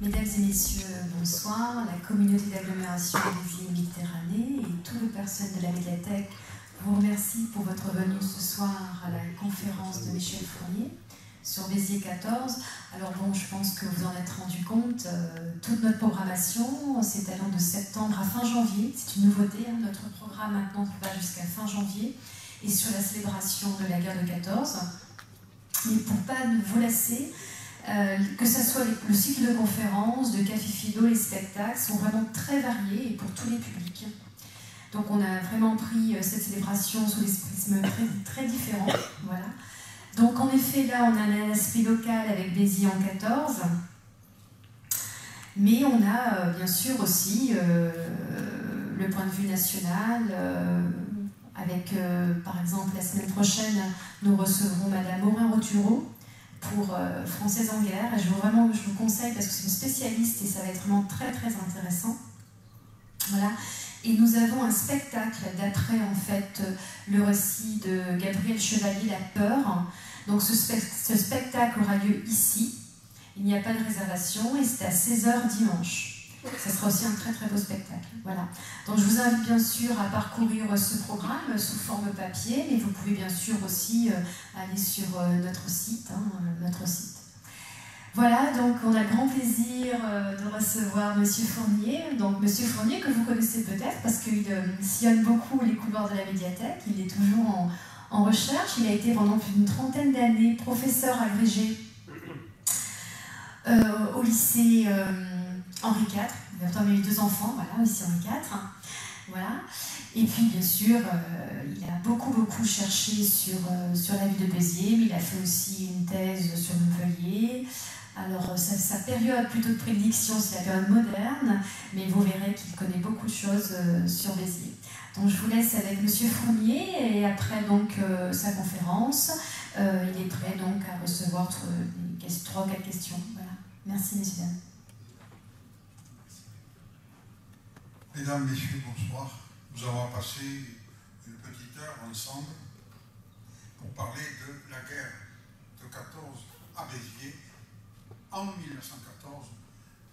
Mesdames et messieurs, bonsoir. La communauté d'agglomération Béziers-Méditerranée et tout le personnel de la médiathèque vous remercie pour votre venue ce soir à la conférence de Michel Fournier sur Béziers 14. Alors bon, je pense que vous en êtes rendu compte, toute notre programmation s'étalant de septembre à fin janvier. C'est une nouveauté, hein, notre programme maintenant va jusqu'à fin janvier et sur la célébration de la guerre de 14. Et pour ne pas vous lasser, que ce soit le cycle de conférences, de café philo, les spectacles sont vraiment très variés et pour tous les publics. Donc on a vraiment pris cette célébration sous des prismes très différents. Voilà. Donc en effet, là on a un aspect local avec Béziers en 14, mais on a bien sûr aussi le point de vue national, avec par exemple la semaine prochaine, nous recevrons Madame Morin-Rotureau pour Française en guerre, et je vous conseille parce que c'est une spécialiste et ça va être vraiment très intéressant. Voilà. Et nous avons un spectacle d'après en fait le récit de Gabriel Chevalier, La Peur. Donc ce spectacle aura lieu ici, il n'y a pas de réservation et c'est à 16h dimanche. Ça sera aussi un très beau spectacle. Voilà. Donc je vous invite bien sûr à parcourir ce programme sous forme papier, mais vous pouvez bien sûr aussi aller sur notre site, Voilà, donc on a le grand plaisir de recevoir Monsieur Fournier. Donc Monsieur Fournier que vous connaissez peut-être parce qu'il sillonne beaucoup les couloirs de la médiathèque, il est toujours en recherche, il a été pendant plus d'une trentaine d'années professeur agrégé au lycée Henri IV, il a eu 2 enfants, voilà, au lycée Henri IV, voilà. Et puis bien sûr, il a beaucoup cherché sur la ville de Béziers, mais il a fait aussi une thèse sur Montpellier. Alors sa période plutôt de prédilection, c'est la période moderne, mais vous verrez qu'il connaît beaucoup de choses sur Béziers. Donc je vous laisse avec Monsieur Fournier et après donc sa conférence, il est prêt donc à recevoir 3 ou 4 questions. Voilà. Merci messieurs. Mesdames, Messieurs, bonsoir. Nous avons passé une petite heure ensemble pour parler de la guerre de 14 à Béziers. En 1914,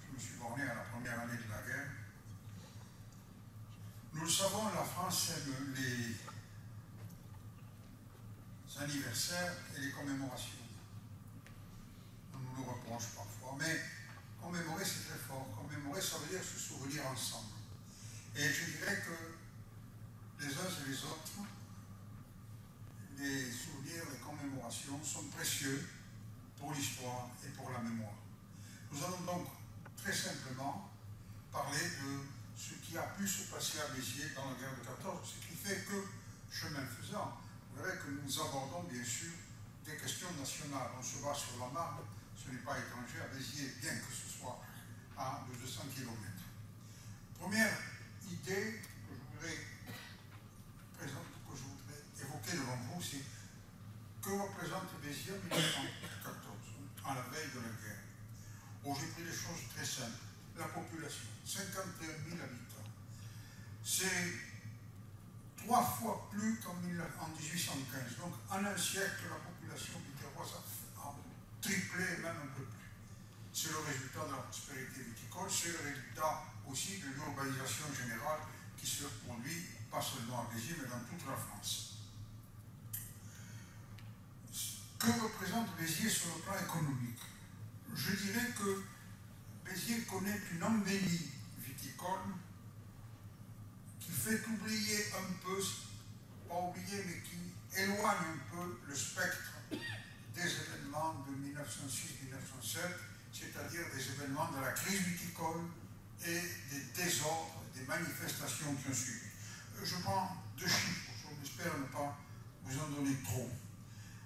je me suis borné à la première année de la guerre. Nous le savons, la France aime les anniversaires et les commémorations. On nous le reproche parfois, mais commémorer c'est très fort. Commémorer, ça veut dire se souvenir ensemble. Et je dirais que les uns et les autres, les souvenirs, les commémorations sont précieux pour l'histoire et pour la mémoire. Nous allons donc très simplement parler de ce qui a pu se passer à Béziers dans la guerre de 14, ce qui fait que, chemin faisant, vous verrez que nous abordons bien sûr des questions nationales. On se bat sur la Marne, ce n'est pas étranger à Béziers, bien que ce soit à 200 km. Première idée que je voudrais évoquer devant vous, c'est que représente Béziers en 1914, à la veille de la guerre. Bon, j'ai pris des choses très simples. La population, 51 000 habitants. C'est 3 fois plus qu'en 1815. Donc, en un siècle, la population biterroise a triplé, même un peu plus. C'est le résultat de la prospérité viticole, c'est le résultat aussi de l'urbanisation générale qui se produit, pas seulement à Béziers, mais dans toute la France. Que représente Béziers sur le plan économique? Je dirais que Béziers connaît une embellie viticole qui fait oublier un peu, pas oublier, mais qui éloigne un peu le spectre des événements de 1906-1907, c'est-à-dire des événements de la crise viticole et des désordres, des manifestations qui ont suivi. Je prends 2 chiffres, j'espère ne pas vous en donner trop.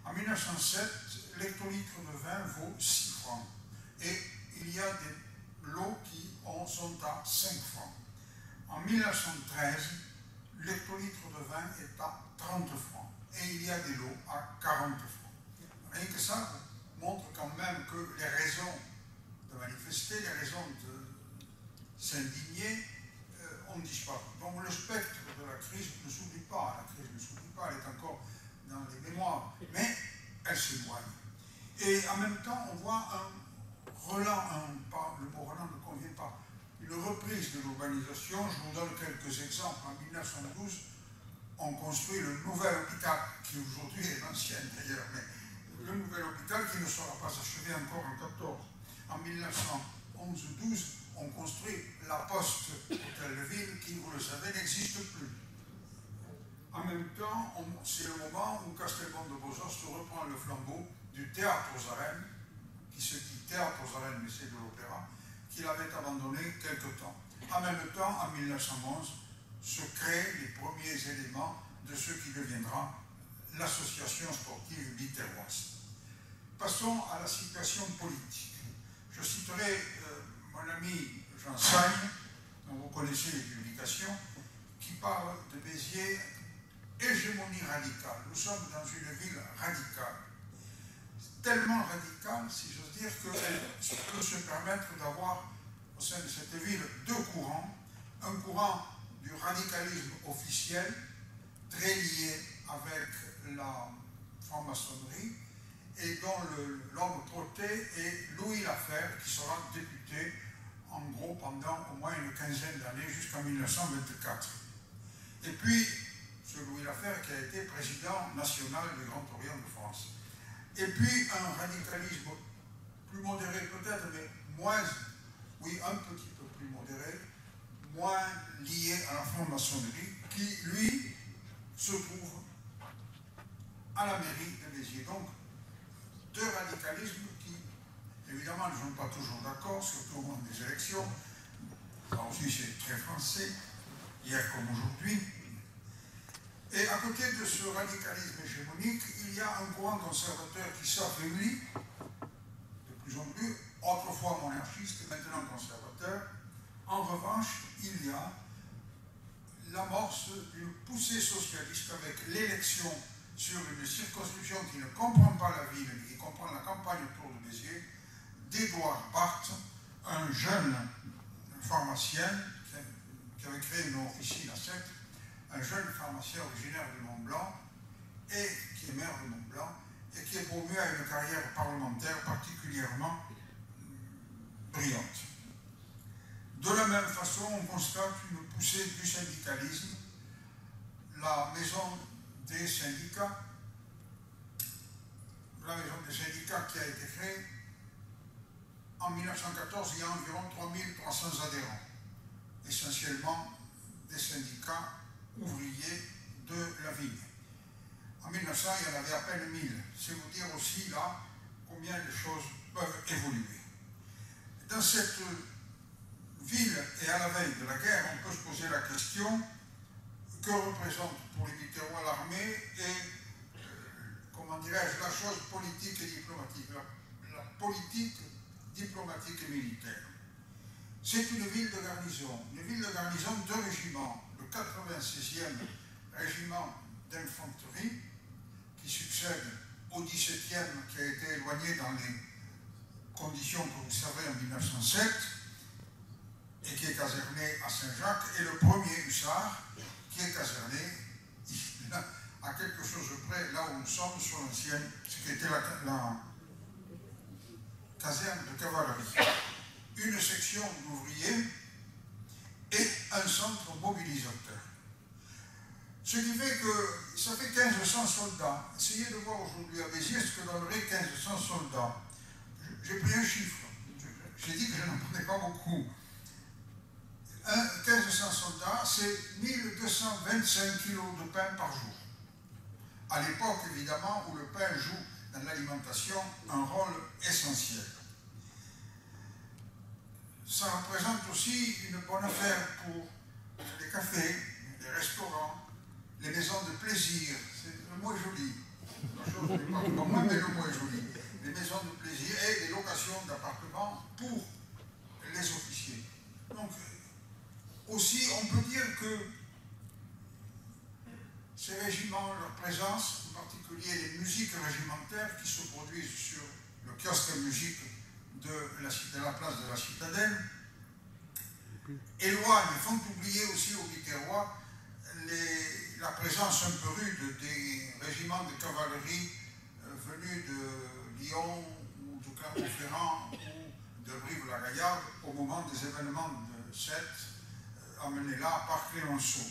En 1907, l'hectolitre de vin vaut 6 francs et il y a des lots qui sont à 5 francs. En 1913, l'hectolitre de vin est à 30 francs et il y a des lots à 40 francs. Rien que ça montre quand même que les raisons de manifester, les raisons de s'indigner ont disparu. Donc le spectre de de la crise ne s'oublie pas. La crise ne s'oublie pas, elle est encore dans les mémoires, mais elle s'éloigne. Et en même temps, on voit un relan, le mot relan ne convient pas, une reprise de l'urbanisation. Je vous donne quelques exemples. En 1912, on construit le nouvel hôpital, qui aujourd'hui est l'ancien d'ailleurs, mais le nouvel hôpital qui ne sera pas achevé encore en 1914. En 1911-12, on construit la poste Hôtel de Ville qui, vous le savez, n'existe plus. En même temps, c'est le moment où Castelbon de Bozost reprend le flambeau du théâtre aux arènes, qui se dit théâtre aux arènes, mais c'est de l'opéra, qu'il avait abandonné quelque temps. En même temps, en 1911, se créent les premiers éléments de ce qui deviendra l'association sportive biterroise. Passons à la situation politique. Je citerai mon ami Jean Sagne, dont vous connaissez les publications, qui parle de Béziers, hégémonie radicale. Nous sommes dans une ville radicale. Tellement radicale, si j'ose dire, qu'elle peut se permettre d'avoir au sein de cette ville deux courants. Un courant du radicalisme officiel, très lié avec la franc-maçonnerie, et dont l'homme porté est Louis Lafère, qui sera député en gros pendant au moins une quinzaine d'années jusqu'en 1924. Et puis, ce Louis Lafère qui a été président national du Grand Orient de France. Et puis, un radicalisme plus modéré peut-être, mais moins, oui, un petit peu plus modéré, moins lié à la franc-maçonnerie, qui, lui, se trouve à la mairie de Béziers. Donc, deux radicalismes qui, évidemment, ne sont pas toujours d'accord, surtout au moment des élections. Ça aussi, c'est très français, hier comme aujourd'hui. Et à côté de ce radicalisme hégémonique, il y a un courant conservateur qui s'affaiblit de plus en plus, autrefois monarchiste, maintenant conservateur. En revanche, il y a l'amorce d'une poussée socialiste avec l'élection sur une circonscription qui ne comprend pas la ville, mais qui comprend la campagne autour de Béziers, d'Édouard Barthes, un jeune pharmacien qui avait créé une officine à Sète, un jeune pharmacien originaire de Mont-Blanc, et qui est maire de Mont-Blanc, et qui est promu à une carrière parlementaire particulièrement brillante. De la même façon, on constate une poussée du syndicalisme. La maison des syndicats qui a été créée en 1914, il y a environ 3300 adhérents, essentiellement des syndicats ouvriers de la ville. En 1900, il y en avait à peine 1000. C'est vous dire aussi là combien les choses peuvent évoluer. Dans cette ville et à la veille de la guerre, on peut se poser la question: que représente pour les Biterrois l'armée et, comment dirais-je, la chose politique et diplomatique, la politique diplomatique et militaire. C'est une ville de garnison, deux régiments, le 96e régiment d'infanterie, qui succède au 17e, qui a été éloigné dans les conditions que vous savez en 1907, et qui est caserné à Saint-Jacques, et le premier hussard, qui est caserné à quelque chose près, là où nous sommes, sur l'ancienne, ce qui était la caserne de cavalerie. Une section d'ouvriers et un centre mobilisateur. Ce qui fait que ça fait 1500 soldats. Essayez de voir aujourd'hui à Béziers ce que donnerait 1500 soldats. J'ai pris un chiffre. J'ai dit que je n'en prenais pas beaucoup. 1500 soldats, c'est 1225 kilos de pain par jour. À l'époque, évidemment, où le pain joue dans l'alimentation un rôle essentiel. Ça représente aussi une bonne affaire pour les cafés, les restaurants, les maisons de plaisir. Le mot est joli. La chose n'est pas pour moi, mais le mot est joli. Les maisons de plaisir et les locations d'appartements pour les officiers. Donc, aussi, on peut dire que ces régiments, leur présence, en particulier les musiques régimentaires qui se produisent sur le kiosque à musique de la place de la Citadelle, éloignent, font oublier aussi aux Biterrois la présence un peu rude des régiments de cavalerie venus de Lyon ou de Clermont-Ferrand ou de Brive-la-Gaillarde au moment des événements de Sète, amenés là par Clémenceau.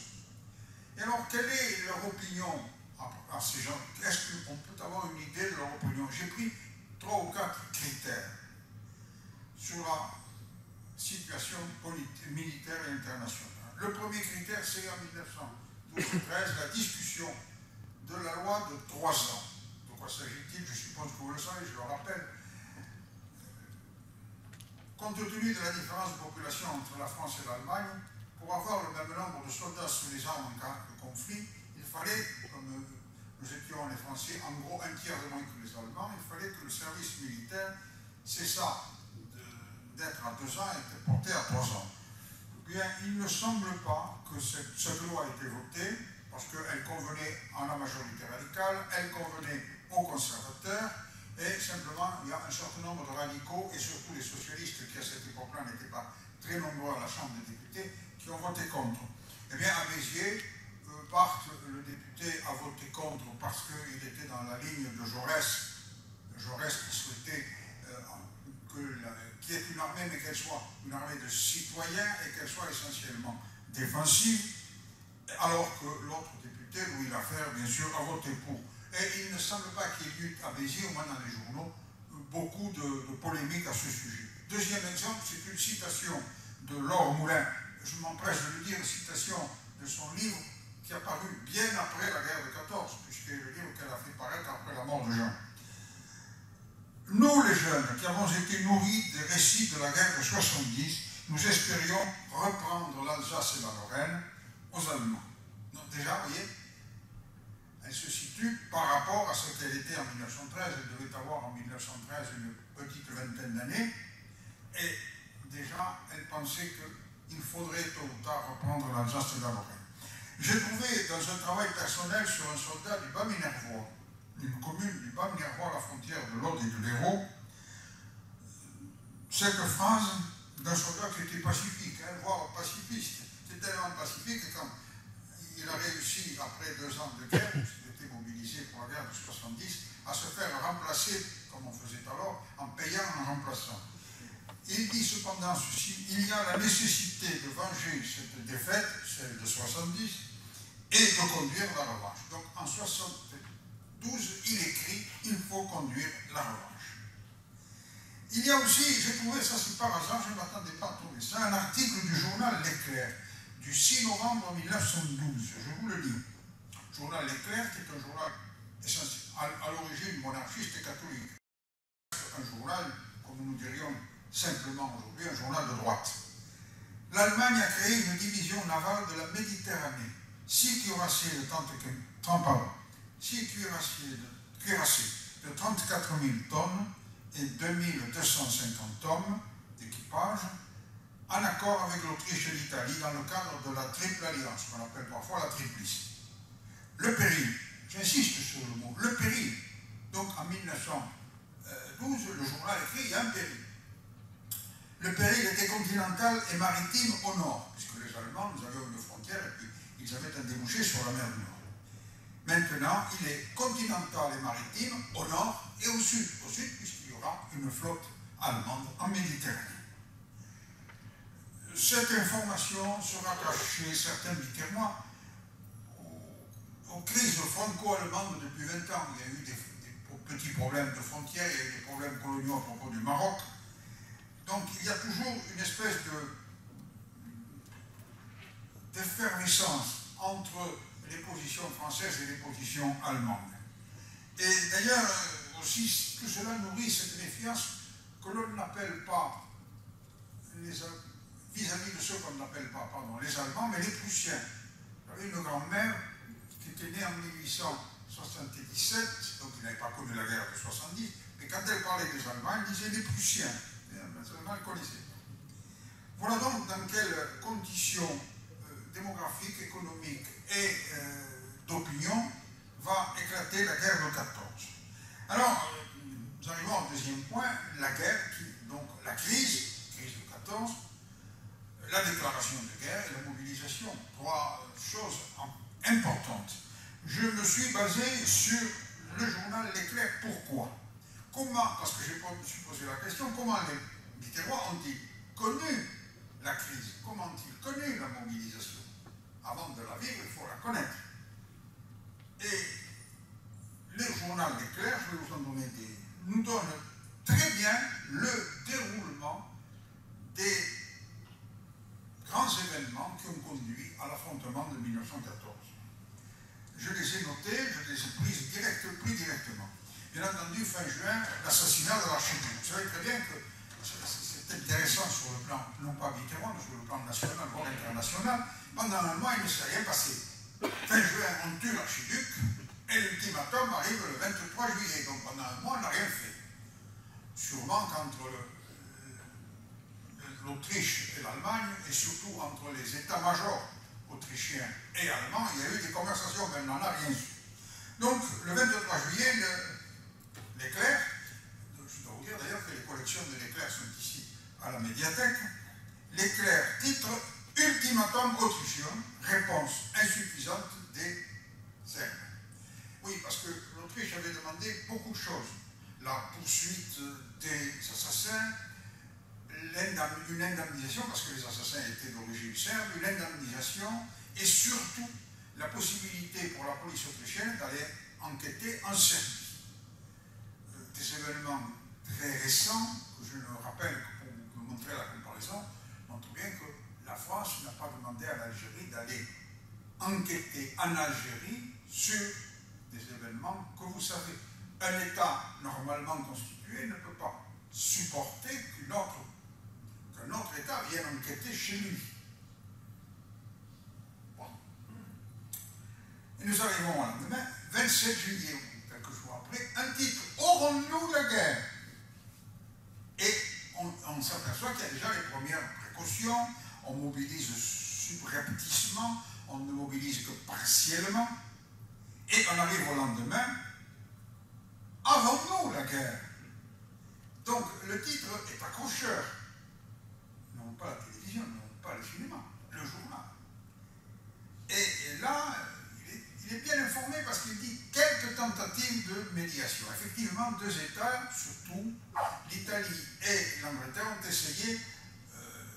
Et alors, quelle est leur opinion à ces gens? Est-ce qu'on peut avoir une idée de leur opinion? J'ai pris 3 ou 4 critères sur la situation militaire et internationale. Le premier critère, c'est en 1912-13, la discussion de la loi de 3 ans. De quoi s'agit-il? Je suppose que vous le savez, je le rappelle. Compte tenu de la différence de population entre la France et l'Allemagne, pour avoir le même nombre de soldats sous les armes en cas de conflit, il fallait, comme nous étions les Français, en gros 1 tiers de moins que les Allemands, il fallait que le service militaire cessât d'être à 2 ans et était porté à 3 ans. Bien, il ne semble pas que cette loi ait été votée, parce qu'elle convenait à la majorité radicale, elle convenait aux conservateurs, et simplement, il y a un certain nombre de radicaux, et surtout les socialistes, qui à cette époque-là n'étaient pas très nombreux à la Chambre des députés, qui ont voté contre. Eh bien, à Béziers, Barthes, le député, a voté contre parce qu'il était dans la ligne de Jaurès. Jaurès qui souhaitait qu'il y ait une armée, mais qu'elle soit une armée de citoyens et qu'elle soit essentiellement défensive, alors que l'autre député, Louis Laffer, bien sûr, a voté pour. Et il ne semble pas qu'il y ait eu à Béziers, au moins dans les journaux, beaucoup de polémiques à ce sujet. Deuxième exemple, c'est une citation de Laure Moulin, je m'empresse de le dire, une citation de son livre qui a paru bien après la guerre de 14, puisque c'est le livre qu'elle a fait paraître après la mort de Jean. Nous, les jeunes, qui avons été nourris des récits de la guerre de 70, nous espérions reprendre l'Alsace et la Lorraine aux Allemands. Donc déjà, vous voyez, elle se situe par rapport à ce qu'elle était en 1913. Elle devait avoir en 1913 une petite vingtaine d'années. Et déjà, elle pensait qu'il faudrait tôt ou tard reprendre l'Alsace et la Lorraine. J'ai trouvé dans un travail personnel sur un soldat du Bas-Minervois, une commune du Bas-Minervois à la frontière de l'Aude et de l'Hérault, cette phrase d'un soldat qui était pacifique, voire pacifiste. C'était tellement pacifique que quand il a réussi, après 2 ans de guerre, puisqu'il était mobilisé pour la guerre de 70, à se faire remplacer, comme on faisait alors, en payant un remplaçant. Il dit cependant ceci: il y a la nécessité de venger cette défaite, celle de 70, et de conduire la revanche. Donc en 72, il écrit: il faut conduire la revanche. Il y a aussi, j'ai trouvé ça, c'est par hasard, je ne m'attendais pas à trouver ça, un article du journal L'Éclair, du 6 novembre 1912. Je vous le lis. Le journal L'Éclair, qui est un journal à l'origine monarchiste et catholique. Un journal, comme nous dirions simplement aujourd'hui, un journal de droite. L'Allemagne a créé une division navale de la Méditerranée. 6 cuirassiers de 34 000 tonnes et 2250 hommes d'équipage, en accord avec l'Autriche et l'Italie dans le cadre de la Triple Alliance, qu'on appelle parfois la Triplice. Le péril, j'insiste sur le mot, le péril. Donc en 1912, le journal écrit: il y a un péril. Le péril était continental et maritime au nord, puisque les Allemands, nous avions une frontière et puis ils avaient un débouché sur la mer du Nord. Maintenant, il est continental et maritime au nord et au sud. Au sud, puisqu'il y aura une flotte allemande en Méditerranée. Cette information se rattachait, certains du Termois, aux crises franco-allemandes depuis 20 ans. Il y a eu des petits problèmes de frontières, il y a eu des problèmes coloniaux à propos du Maroc. Donc il y a toujours une espèce d'effervescence entre les positions françaises et les positions allemandes. Et d'ailleurs, aussi, tout cela nourrit cette méfiance que l'on n'appelle pas vis-à-vis de ceux qu'on n'appelle pas, les Allemands, mais les Prussiens. J'avais une grand-mère qui était née en 1877, donc il n'avait pas connu la guerre de 70, mais quand elle parlait des Allemands, elle disait les Prussiens. Les Allemands le connaissaient. Voilà donc dans quelles conditions démographiques, économiques et d'opinion va éclater la guerre de 14. Alors, nous arrivons au deuxième point, la guerre, donc la crise de 14, la déclaration de guerre et la mobilisation. 3 choses importante. Je me suis basé sur le journal L'Éclair. Pourquoi? Comment, parce que je me suis posé la question, comment les Biterrois ont-ils connu la crise? Comment ont-ils connu la mobilisation? Avant de la vivre, il faut la connaître. Et le journal L'Éclair, je vais vous en donner des, nous donne très bien le déroulement des grands événements qui ont conduit à l'affrontement de 1914. Je les ai notés, je les ai pris directement. Bien entendu, fin juin, l'assassinat de l'archiduc. Vous savez très bien que c'est intéressant sur le plan, non pas biterrois, mais sur le plan national, voire international. Pendant un mois, il ne s'est rien passé. Fin juin, on tue l'archiduc, et l'ultimatum arrive le 23 juillet. Donc pendant un mois, on n'a rien fait. Sûrement qu'entre l'Autriche et l'Allemagne, et surtout entre les états-majors autrichiens et allemands, il y a eu des conversations, mais on n'en a rien su. Donc, le 23 juillet, l'Éclair, je dois vous dire d'ailleurs que les collections de l'Éclair sont ici à la médiathèque, l'Éclair titre « Ultimatum autrichien, réponse insuffisante des Serbes ». Oui, parce que l'Autriche avait demandé beaucoup de choses. La poursuite des assassins, une indemnisation, parce que les assassins étaient d'origine serbe, une indemnisation, et surtout la possibilité pour la police autrichienne d'aller enquêter en Serbie. Des événements très récents, que je me rappelle que pour vous montrer la comparaison, montrent bien que la France n'a pas demandé à l'Algérie d'aller enquêter en Algérie sur des événements que vous savez. Un État normalement constitué ne peut pas supporter qu'un autre État vienne enquêter chez lui. Bon. Et nous arrivons au lendemain, 27 juillet, quelques jours après, un titre « Aurons-nous la guerre ?» Et on s'aperçoit qu'il y a déjà les premières précautions, on mobilise subrepticement, on ne mobilise que partiellement, et on arrive au lendemain, « Avons-nous la guerre ?» Donc le titre est accrocheur. Non pas la télévision, non pas le cinéma, le journal. Et là, il est bien informé parce qu'il dit quelques tentatives de médiation. Effectivement, deux États, surtout l'Italie et l'Angleterre, ont essayé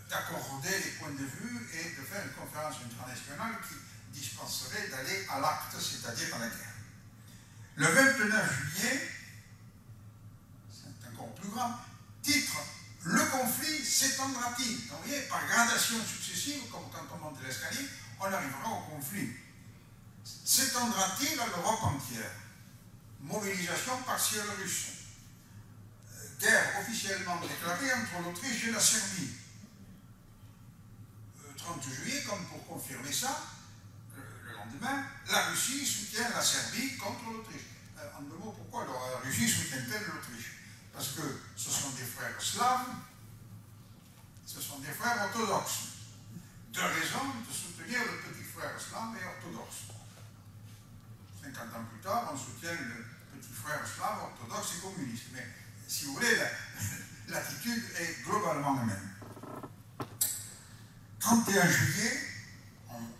d'accorder les points de vue et de faire une conférence internationale qui dispenserait d'aller à l'acte, c'est-à-dire à la guerre. Le 29 juillet, c'est encore plus grave, titre « Le conflit s'étendra-t-il » Donc vous voyez, par gradation successive, comme quand on monte l'escalier, on arrivera au conflit. S'étendra-t-il à l'Europe entière? Mobilisation partielle russe. Guerre officiellement déclarée entre l'Autriche et la Serbie. 30 juillet, comme pour confirmer ça, le lendemain, la Russie soutient la Serbie contre l'Autriche. En deux mots, pourquoi la Russie soutient-elle l'Autriche? Parce que ce sont des frères slaves, ce sont des frères orthodoxes. Deux raisons de soutenir le petit frère slave et orthodoxe. 50 ans plus tard, on soutient le petit frère slave, orthodoxe et communiste. Mais si vous voulez, l'attitude est globalement la même. 31 juillet,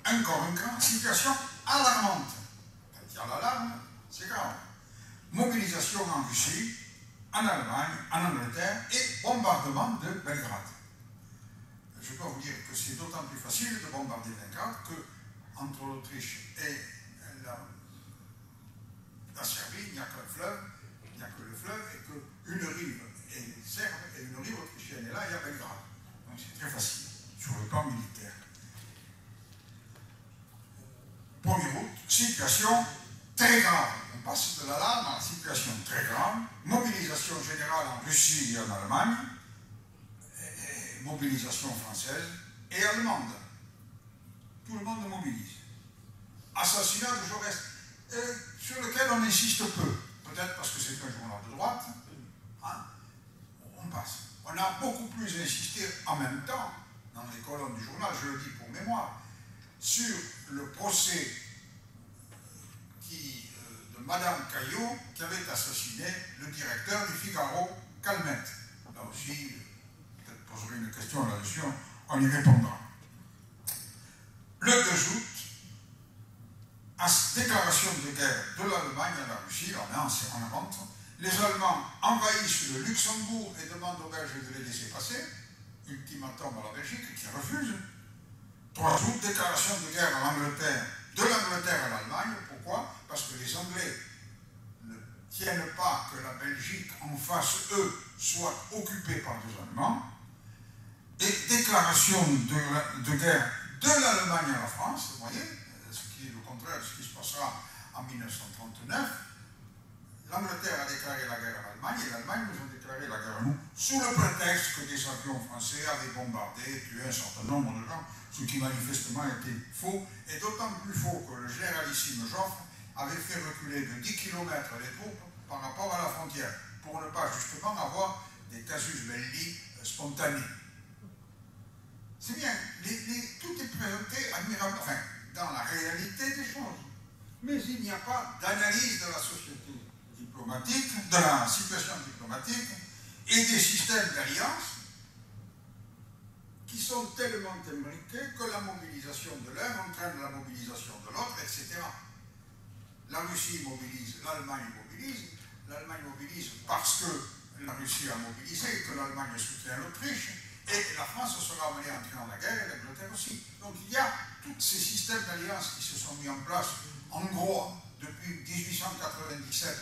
encore une grande situation alarmante. Quand il y a l'alarme, c'est grave. Mobilisation en Russie, en Allemagne, en Angleterre et bombardement de Belgrade. Je peux vous dire que c'est d'autant plus facile de bombarder Belgrade que entre l'Autriche et la Serbie, il n'y a qu'un fleuve, il n'y a que le fleuve et qu'une rive est serbe et une rive autrichienne. Et là, il y a Belgrade. Donc c'est très facile sur le plan militaire. 1er août, situation très grave. On passe de l'alarme à la situation très grave. Mobilisation générale en Russie et en Allemagne. Et mobilisation française et allemande. Tout le monde mobilise. Assassinat de Jaurès, sur lequel on insiste peu. Peut-être parce que c'est un journal de droite. Hein? On passe. On a beaucoup plus insisté en même temps, dans les colonnes du journal, je le dis pour mémoire, sur le procès de Madame Caillot qui avait assassiné le directeur du Figaro, Calmette. Là aussi, peut-être poserai une question là-dessus, on y répondra. Le 2 août, déclaration de guerre de l'Allemagne à la Russie, là on rentre, les Allemands envahissent le Luxembourg et demandent aux Belges de les laisser passer, ultimatum à la Belgique qui refuse. 3 août, déclaration de guerre à l'Angleterre, de l'Angleterre à l'Allemagne. Pourquoi? Parce que les Anglais ne tiennent pas que la Belgique en face, eux, soit occupée par des Allemands. Et déclaration de guerre de l'Allemagne à la France, vous voyez, ce qui est le contraire de ce qui se passera en 1939. L'Angleterre a déclaré la guerre à l'Allemagne et l'Allemagne nous a déclaré la guerre à nous, sous le prétexte que des avions français avaient bombardé, tué un certain nombre de gens, ce qui manifestement était faux, et d'autant plus faux que le généralissime Joffre avait fait reculer de 10 km les troupes par rapport à la frontière, pour ne pas justement avoir des casus belli spontanés. C'est bien, tout est présenté admirablement, enfin, dans la réalité des choses. Mais il n'y a pas d'analyse de la société diplomatique, de la situation diplomatique et des systèmes d'alliance qui sont tellement imbriqués que la mobilisation de l'un entraîne la mobilisation de l'autre, etc. La Russie mobilise, l'Allemagne mobilise parce que la Russie a mobilisé et que l'Allemagne soutient l'Autriche, et la France sera amenée à entrer dans la guerre et l'Angleterre aussi. Donc il y a tous ces systèmes d'alliance qui se sont mis en place, en gros, depuis 1897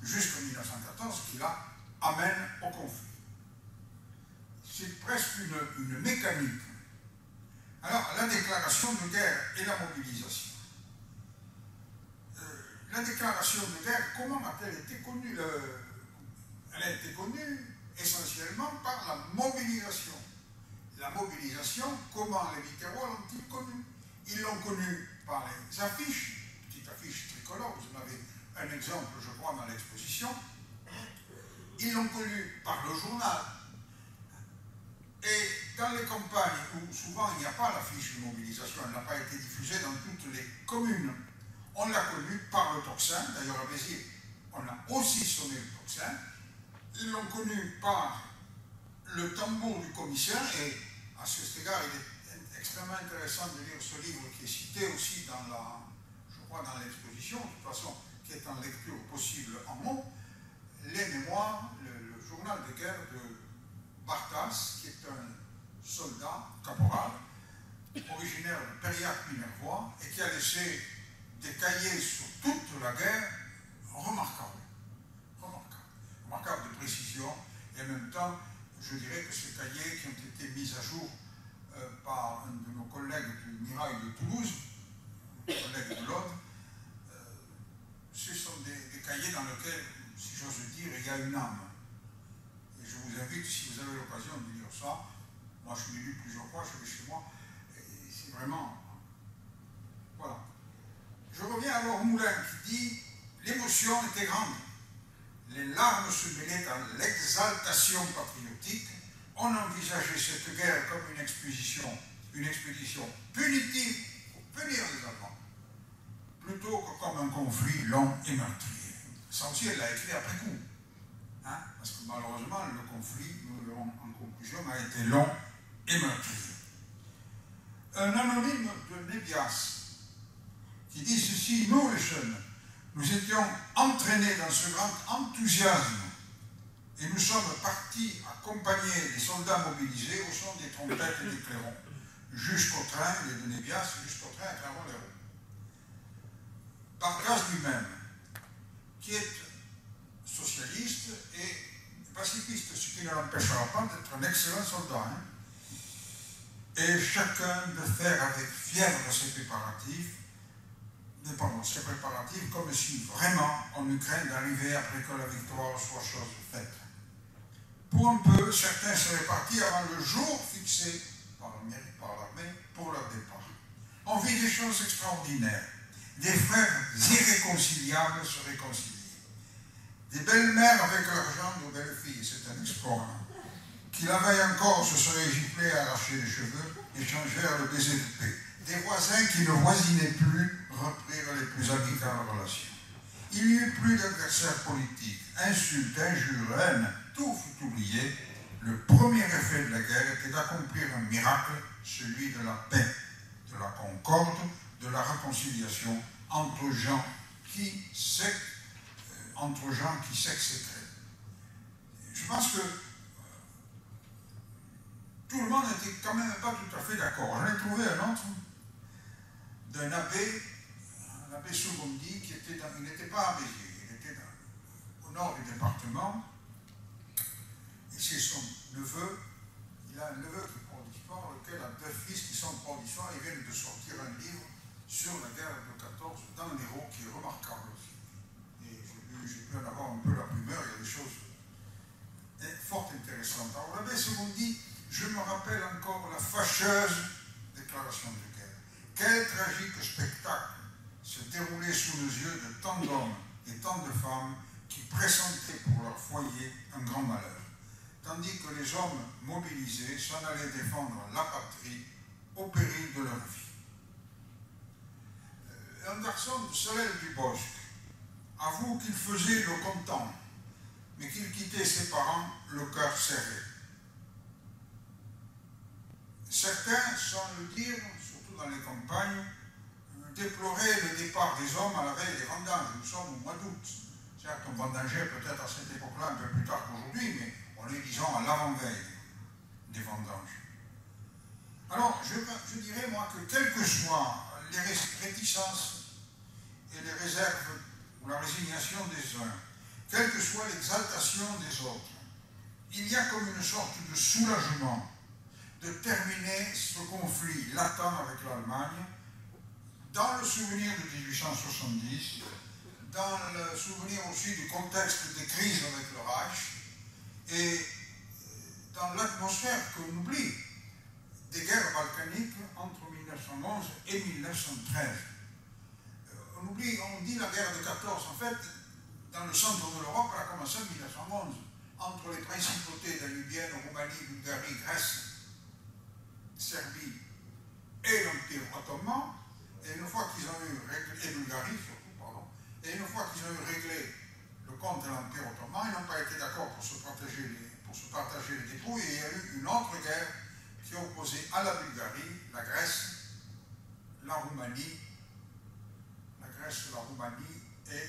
jusqu'en 1914, qui là amènent au conflit. C'est presque une mécanique. Alors, la déclaration de guerre et la mobilisation. La déclaration de guerre, comment a-t-elle été connue? Elle a été connue essentiellement par la mobilisation. La mobilisation, comment les Mitterrands l'ont-ils connue? Ils l'ont connue par les affiches, petites affiches tricolores, vous en avez un exemple, je crois, dans l'exposition. Ils l'ont connue par le journal. Et dans les campagnes où souvent il n'y a pas l'affiche de mobilisation, elle n'a pas été diffusée dans toutes les communes, on l'a connue par le tocsin. D'ailleurs à Béziers, on a aussi sonné le tocsin. Ils l'ont connue par le tambour du commissaire, et à cet égard, il est extrêmement intéressant de lire ce livre qui est cité aussi dans dans l'exposition, de toute façon, qui est en lecture possible en mots, les mémoires, le journal de guerre de Bartas, qui est un soldat, caporal, originaire de Périac-Minervois, et qui a laissé des cahiers sur toute la guerre remarquables. Remarquables de précision, et en même temps, je dirais que ces cahiers qui ont été mis à jour par un de nos collègues du Mirail de Toulouse, un collègue de l'Aude, ce sont des cahiers dans lesquels, si j'ose dire, il y a une âme. Et je vous invite, si vous avez l'occasion de lire ça, moi je l'ai lu plusieurs fois, je l'ai chez moi, et c'est vraiment... Voilà. Je reviens alors au Moulin qui dit « L'émotion était grande. Les larmes se mêlaient à l'exaltation patriotique. On envisageait cette guerre comme une expédition punitive pour punir les Allemands, plutôt que comme un conflit long et meurtrier. » Ça aussi, elle l'a écrit après coup. Hein? Parce que malheureusement, le conflit, nous le verrons en conclusion, a été long et meurtrier. Un anonyme de Nébias qui dit ceci: « Nous, les jeunes, nous étions entraînés dans ce grand enthousiasme et nous sommes partis accompagner les soldats mobilisés au son des trompettes et des clairons, jusqu'au train, il est de Nébias, jusqu'au train à Clermont-Lérault. » Barras lui-même, qui est socialiste et pacifiste, ce qui ne l'empêchera pas d'être un excellent soldat. Hein. Et chacun de faire avec fièvre ses préparatifs, comme si vraiment on eût craint d'arriver après que la victoire soit chose faite. Pour un peu, certains seraient partis avant le jour fixé par l'armée pour leur départ. On vit des choses extraordinaires. Des frères irréconciliables se réconcilient. Des belles-mères avec leurs gendres aux belles-filles, c'est un exploit. Qui la veille encore se seraient giflés à arracher les cheveux et changèrent le baiser de paix. Des voisins qui ne voisinaient plus reprirent les plus amicales relations. Il n'y eut plus d'adversaires politiques, insultes, injures, haine, tout fut oublié. Le premier effet de la guerre était d'accomplir un miracle, celui de la paix, de la concorde, de la réconciliation entre gens entre gens qui s'exécraient. Je pense que tout le monde n'était quand même pas tout à fait d'accord. J'en ai trouvé un autre d'un abbé, un abbé Sougondi, qui était il n'était pas à Béziers, il était au nord du département, et c'est son neveu. Il a un neveu qui est prof d'histoire, lequel a deux fils qui sont profs d'histoire. Ils viennent de sortir un livre sur la guerre de 14 dans l'Hérault qui est remarquable aussi. Et j'ai pu en avoir un peu la primeur, il y a des choses fort intéressantes. Alors l'abbé Sougondi, je me rappelle encore la fâcheuse déclaration de guerre. Quel tragique spectacle se déroulait sous nos yeux de tant d'hommes et tant de femmes qui pressentaient pour leur foyer un grand malheur, tandis que les hommes mobilisés s'en allaient défendre la patrie au péril de leur vie. Un garçon de Solel-du-Bosc avoue qu'il faisait le content, mais qu'il quittait ses parents le cœur serré. Certains, sans le dire, surtout dans les campagnes, déploraient le départ des hommes à la veille des vendanges. Nous sommes au mois d'août. Certes, on vendangeait peut-être à cette époque-là un peu plus tard qu'aujourd'hui, mais on est, disons, à l'avant-veille des vendanges. Alors, je dirais, moi, que quelles que soient les réticences et les réserves ou la résignation des uns, quelle que soit l'exaltation des autres, il y a comme une sorte de soulagement de terminer ce conflit latent avec l'Allemagne, dans le souvenir de 1870, dans le souvenir aussi du contexte des crises avec le Reich, et dans l'atmosphère qu'on oublie des guerres balkaniques entre 1911 et 1913. On dit la guerre de 14, en fait, dans le centre de l'Europe, elle a commencé en 1911, entre les principautés danubiennes, Roumanie, Bulgarie, Grèce, Serbie et l'Empire ottoman, et une fois qu'ils ont eu réglé, et Bulgarie surtout, pardon, et une fois qu'ils ont eu réglé le compte de l'Empire ottoman, ils n'ont pas été d'accord pour se partager les dépôts, et il y a eu une autre guerre qui opposait à la Bulgarie, la Grèce, la Roumanie, et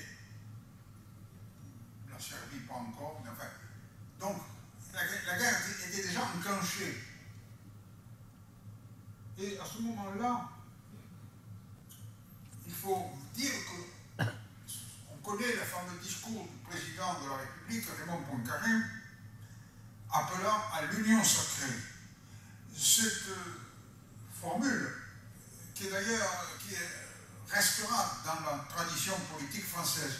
la Serbie, pas encore, mais enfin. Donc, la guerre était déjà enclenchée. Et à ce moment-là, il faut dire que on connaît le fameux discours du président de la République, Raymond Poincaré, appelant à l'union sacrée. Cette formule, qui restera dans la tradition politique française.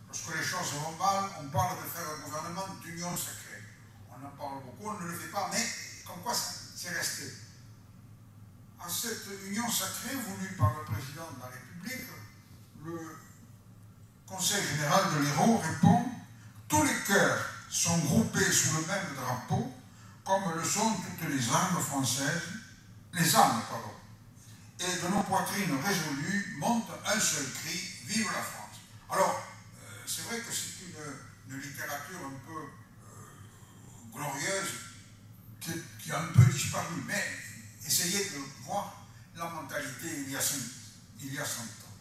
Lorsque les choses vont mal, on parle de faire un gouvernement d'union sacrée. On en parle beaucoup, on ne le fait pas, mais comme quoi c'est resté. À cette union sacrée voulue par le président de la République, le Conseil général de l'Hérault répond « Tous les cœurs sont groupés sous le même drapeau, comme le sont toutes les armes françaises, et de nos poitrines résolues monte un seul cri, vive la France ». Alors, c'est vrai que c'est une littérature un peu glorieuse qui a un peu disparu, mais essayez de voir la mentalité il y a 100 ans.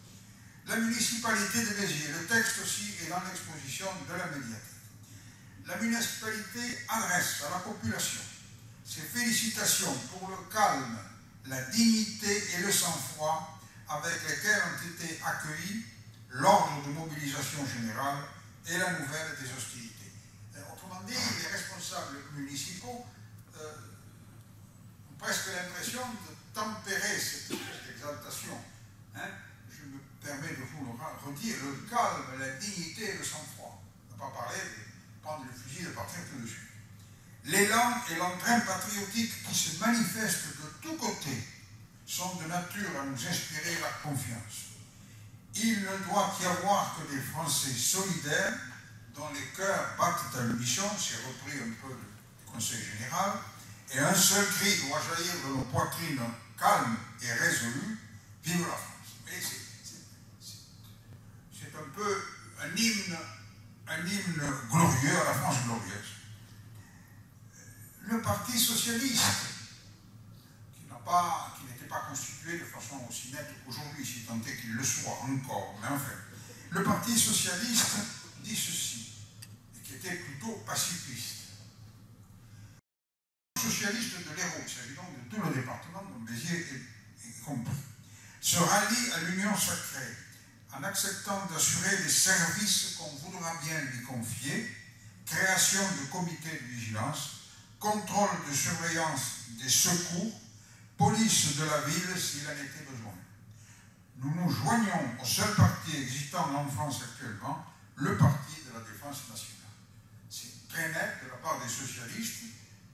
La municipalité de Béziers, le texte aussi est dans l'exposition de la médiathèque. La municipalité adresse à la population ses félicitations pour le calme, la dignité et le sang-froid avec lesquels ont été accueillis l'ordre de mobilisation générale et la nouvelle des hostilités. Autrement dit, les responsables municipaux ont presque l'impression de tempérer cette espèce d'exaltation. Je me permets de vous le redire, le calme, la dignité et le sang-froid. On ne va pas parler de prendre le fusil et de partir tout de suite. L'élan et l'entrain patriotique qui se manifestent de tous côtés sont de nature à nous inspirer la confiance. Il ne doit y avoir que des Français solidaires dont les cœurs battent à l'unisson, c'est repris un peu du Conseil général, et un seul cri doit jaillir de nos poitrines calmes et résolues, vive la France. Mais c'est un peu un hymne glorieux à la France glorieuse. Le Parti socialiste, qui n'était pas constitué de façon aussi nette qu'aujourd'hui, si tant est qu'il le soit encore, mais enfin, Le Parti socialiste dit ceci, et qui était plutôt pacifiste. Le socialiste de l'Hérault, il s'agit donc de tout le département dont Béziers est compris, se rallie à l'union sacrée en acceptant d'assurer les services qu'on voudra bien lui confier, création de comités de vigilance, contrôle de surveillance des secours, police de la ville s'il en était besoin. Nous nous joignons au seul parti existant en France actuellement, le Parti de la Défense nationale. C'est très net de la part des socialistes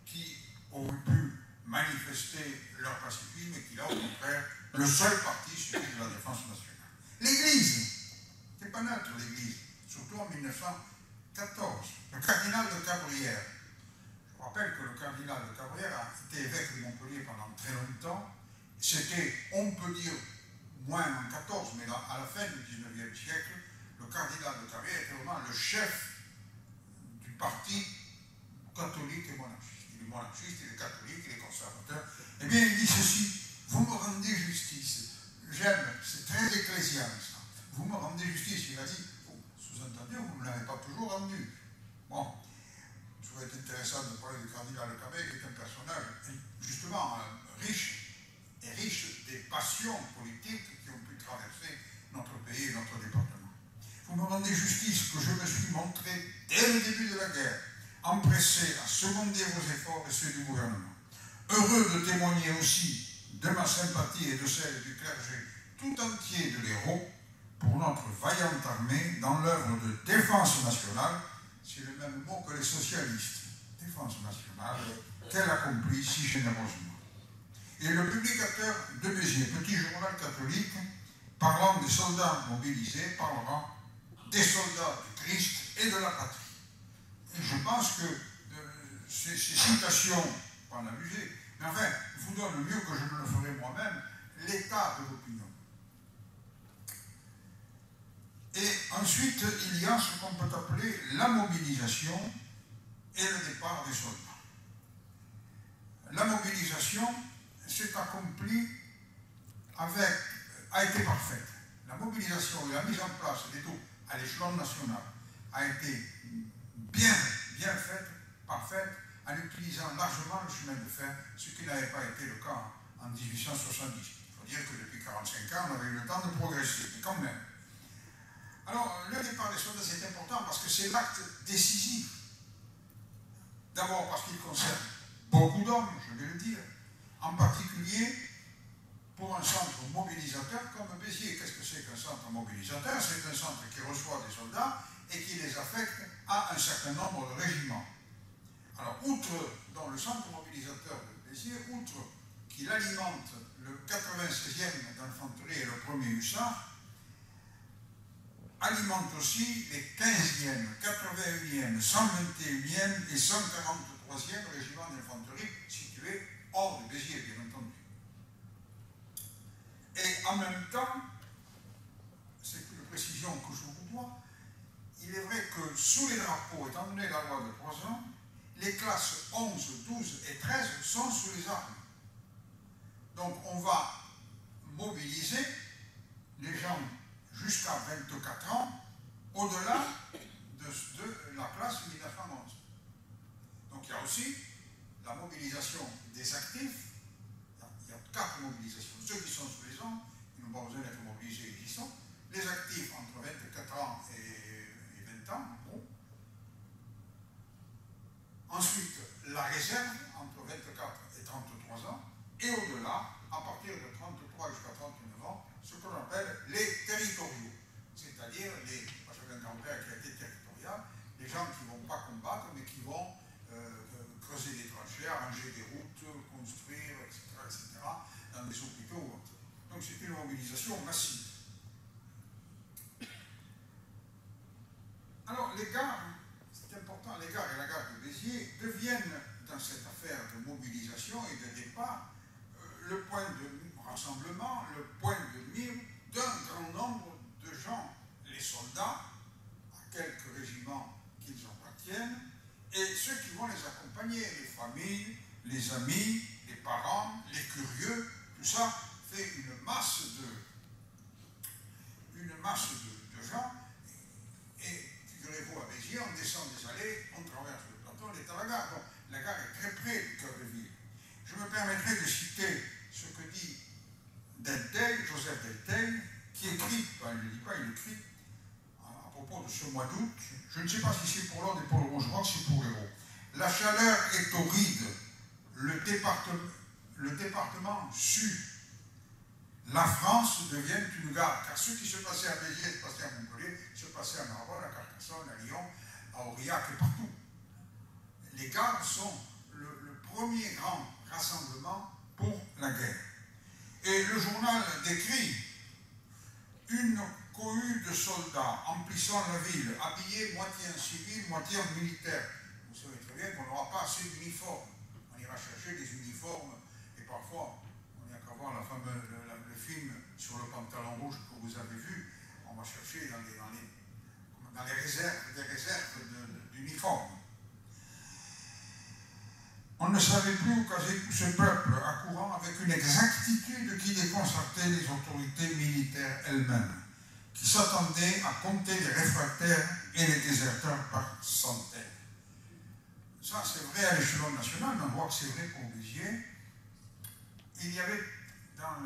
qui ont pu manifester leur pacifisme et qui là, au contraire, le seul parti celui de la Défense nationale. L'Église, c'est pas neutre l'Église, surtout en 1914. Le cardinal de Cabrières, je rappelle que le cardinal de Cabrières a été évêque de Montpellier pendant très longtemps. C'était, on peut dire, moins en 14, mais à la fin du 19e siècle, le cardinal de Cabrières était vraiment le chef du parti catholique et monarchiste. Il est monarchiste, il est catholique, il est conservateur. Eh bien, il dit ceci, vous me rendez justice. J'aime, c'est très ecclésial ça. Vous me rendez justice. Il a dit, sous-entendu, vous ne l'avez pas toujours rendu. Bon, ça aurait été intéressant de parler du cardinal de Cabrières, qui est un personnage justement riche des passions politiques qui ont pu traverser notre pays et notre département. Vous me rendez justice que je me suis montré dès le début de la guerre empressé à seconder vos efforts et ceux du gouvernement. Heureux de témoigner aussi de ma sympathie et de celle du clergé tout entier de l'Hérault pour notre vaillante armée dans l'œuvre de défense nationale, c'est le même mot que les socialistes, défense nationale, qu'elle accomplit si généreusement. Et le publicateur de Béziers, petit journal catholique, parlant des soldats mobilisés, parlera des soldats du Christ et de la patrie. Et je pense que ces citations, pas en abuser, mais enfin, vous donnent mieux que je ne le ferai moi-même, l'état de l'opinion. Et ensuite, il y a ce qu'on peut appeler la mobilisation et le départ des soldats. La mobilisation s'est accomplie a été parfaite. La mobilisation et la mise en place des troupes à l'échelon national a été bien faite, parfaite, en utilisant largement le chemin de fer, ce qui n'avait pas été le cas en 1870. Il faut dire que depuis 45 ans, on avait eu le temps de progresser, mais quand même. Alors, le départ des soldats, c'est important parce que c'est l'acte décisif. D'abord parce qu'il concerne beaucoup d'hommes, je vais le dire, en particulier pour un centre mobilisateur comme Béziers. Qu'est-ce que c'est qu'un centre mobilisateur? C'est un centre qui reçoit des soldats et qui les affecte à un certain nombre de régiments. Alors, outre dans le centre mobilisateur de Béziers, outre qu'il alimente le 96e d'infanterie et le 1er hussard, alimente aussi les 15e, 81e, 121e et 143e régiments d'infanterie situés hors de Béziers, bien entendu. Et en même temps, c'est une précision que je vous dois, il est vrai que sous les drapeaux, étant donné la loi de 3 ans, les classes 11, 12 et 13 sont sous les armes. Donc on va mobiliser les gens jusqu'à 24 ans au-delà de la classe 1911. Donc il y a aussi la mobilisation des actifs. Il y a 4 mobilisations. Ceux qui sont sous les armes, ils n'ont pas besoin d'être mobilisés, ils y sont. Les actifs entre 24 ans et 20 ans. Bon. Ensuite, la réserve entre 24 et 33 ans. Et au-delà, à partir de 33 jusqu'à 39 ans, ce que l'on appelle les territoriaux. C'est-à-dire, moi j'avais un grand-père qui a été territorial, les gens qui ne vont pas combattre, mais qui vont creuser des tranchées, arranger des routes, construire, etc., dans des hôpitaux. Donc c'est une mobilisation massive. Alors les gares, c'est important, les gares et la gare de Béziers deviennent, dans cette affaire de mobilisation et de départ, le point de rassemblement, le point de mire d'un grand nombre de gens, les soldats, à quelques régiments qu'ils appartiennent, et ceux qui vont les accompagner, les familles, les amis, les parents, les curieux, tout ça fait une masse de gens très près du cœur de ville. Je me permettrai de citer ce que dit Delteil, Joseph Delteil, qui écrit, enfin, je ne dis pas, il écrit à propos de ce mois d'août, je ne sais pas si c'est pour l'Aude et pour le Rouge, je crois que c'est pour l'Hérault. La chaleur est torride, le département sue. La France devient une gare, car ce qui se passait à Béziers, se passait à Montpellier, se passait à Narbonne, à Carcassonne, à Lyon, à Aurillac et partout. Les gares sont le premier grand rassemblement pour la guerre. Et le journal décrit une cohue de soldats emplissant la ville, habillés moitié en civil, moitié en militaire. Vous savez très bien qu'on n'aura pas assez d'uniformes. On ira chercher des uniformes et parfois, on n'y a qu'à voir le film sur le pantalon rouge que vous avez vu, on va chercher dans les réserves, des réserves d'uniformes. On ne savait plus où caser tout ce peuple accourant avec une exactitude qui déconcertait les autorités militaires elles-mêmes, qui s'attendaient à compter les réfractaires et les déserteurs par centaines. Ça, c'est vrai à l'échelon national, mais on voit que c'est vrai pour Béziers. Il y avait dans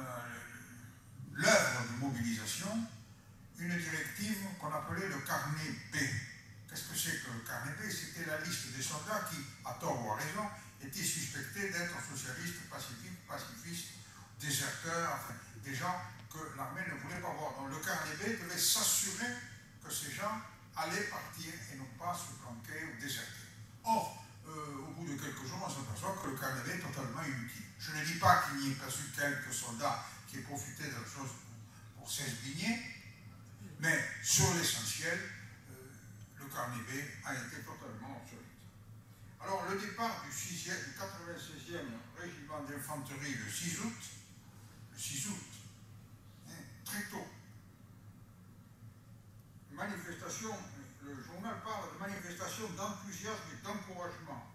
l'œuvre de mobilisation une directive qu'on appelait le carnet B. Qu'est-ce que c'est que le carnet B? C'était la liste des soldats qui, à tort ou à raison, étaient suspectés d'être socialistes, pacifistes, déserteurs, enfin, des gens que l'armée ne voulait pas voir. Donc le carnet B devait s'assurer que ces gens allaient partir et non pas se planquer ou déserter. Or, au bout de quelques jours, on s'aperçoit que le carnet B est totalement inutile. Je ne dis pas qu'il n'y ait pas eu quelques soldats qui aient profité de la chose pour s'esbigner, mais sur l'essentiel, le carnet B a été totalement obsolète. Alors, le départ du 96e régiment d'infanterie le 6 août, très tôt, manifestation, le journal parle de manifestation d'enthousiasme et d'encouragement.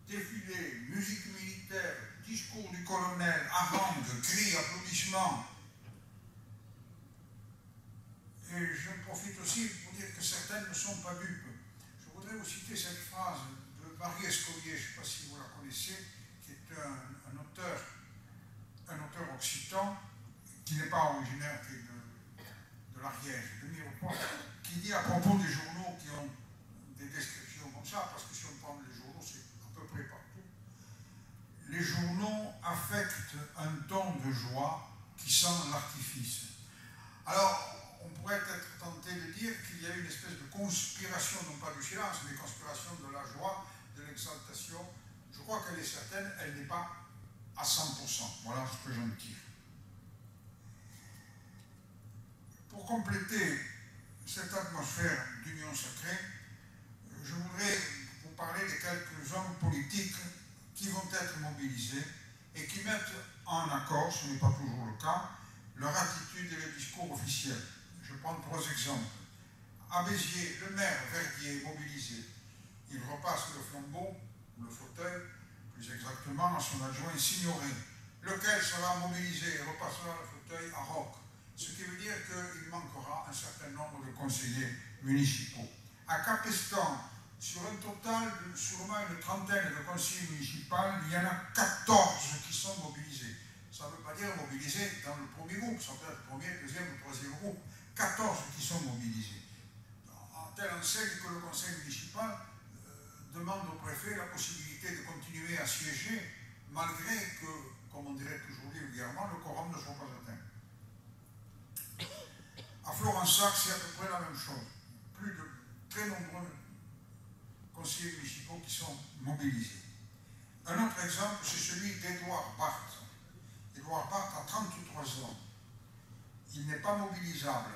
Défilé, musique militaire, discours du colonel, harangue, cris, applaudissements. Et je profite aussi pour dire que certaines ne sont pas dupes. Je voudrais vous citer cette phrase de Marie Escolier, je ne sais pas si vous la connaissez, qui est un auteur occitan, qui n'est pas originaire de l'Ariège, de Mirepoix, qui dit à propos des journaux qui ont des descriptions comme ça, parce que si on prend les journaux, c'est à peu près partout. Les journaux affectent un ton de joie qui sent l'artifice. Alors, on pourrait être tenté de dire qu'il y a une espèce de conspiration, non pas du silence, mais conspiration de la joie, de l'exaltation. Je crois qu'elle est certaine, elle n'est pas à 100%. Voilà ce que j'en tire. Pour compléter cette atmosphère d'union sacrée, je voudrais vous parler de quelques hommes politiques qui vont être mobilisés et qui mettent en accord, ce n'est pas toujours le cas, leur attitude et le discours officiel. Je prends 3 exemples. À Béziers, le maire Verdier est mobilisé. Il repasse le flambeau, le fauteuil, plus exactement à son adjoint Signoret, lequel sera mobilisé et repassera le fauteuil à Roques. Ce qui veut dire qu'il manquera un certain nombre de conseillers municipaux. À Capestan, sur un total de sûrement une trentaine de conseillers municipaux, il y en a 14 qui sont mobilisés. Ça ne veut pas dire mobilisés dans le premier groupe, ça peut être le premier, deuxième ou troisième groupe. 14 qui sont mobilisés. En telle enseigne que le conseil municipal demande au préfet la possibilité de continuer à siéger, malgré que, comme on dirait toujours vulgairement, le quorum ne soit pas atteint. À Florensac, c'est à peu près la même chose. Plus de très nombreux conseillers municipaux qui sont mobilisés. Un autre exemple, c'est celui d'Édouard Barthes. Édouard Barthes a 33 ans. Il n'est pas mobilisable.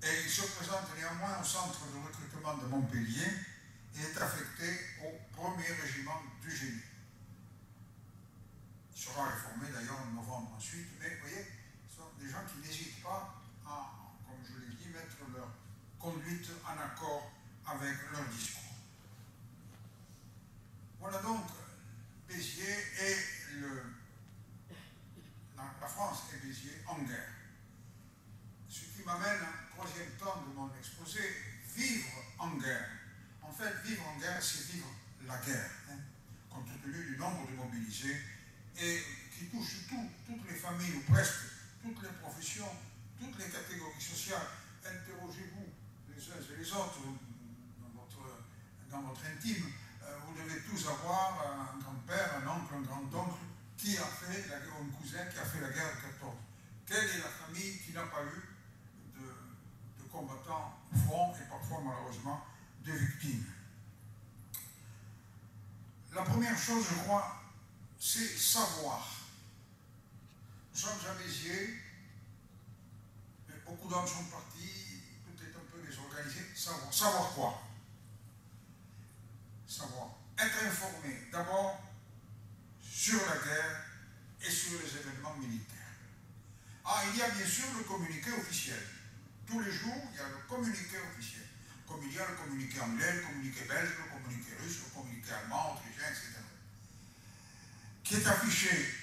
Et il se présente néanmoins au centre de recrutement de Montpellier et est affecté au 1er régiment du génie. Il sera réformé d'ailleurs en novembre ensuite, mais vous voyez, ce sont des gens qui n'hésitent pas à, comme je l'ai dit, mettre leur conduite en accord avec leur discours. Voilà donc Béziers et la France et Béziers en guerre. Ce qui m'amène au 3e temps de mon exposé, vivre en guerre. En fait, vivre en guerre, c'est vivre la guerre, hein, compte tenu du nombre de mobilisés, et qui touche toutes les familles, ou presque, toutes les professions, toutes les catégories sociales. Interrogez-vous les uns et les autres dans votre intime. Vous devez tous avoir un grand-père, un oncle, un grand-oncle qui a fait la guerre, un cousin qui a fait la guerre de 14. Quelle est la famille qui n'a pas eu de combattants au front et parfois malheureusement de victimes? La première chose, je crois, c'est savoir. Nous sommes à Béziers, mais beaucoup d'hommes sont partis, tout est un peu désorganisé. Savoir. Savoir quoi? Savoir. Être informé d'abord sur la guerre et sur les événements militaires. Ah, il y a bien sûr le communiqué officiel. Tous les jours, il y a le communiqué officiel. Comme il y a le communiqué anglais, le communiqué belge, le communiqué russe, le communiqué allemand, autrichien, etc. Qui est affiché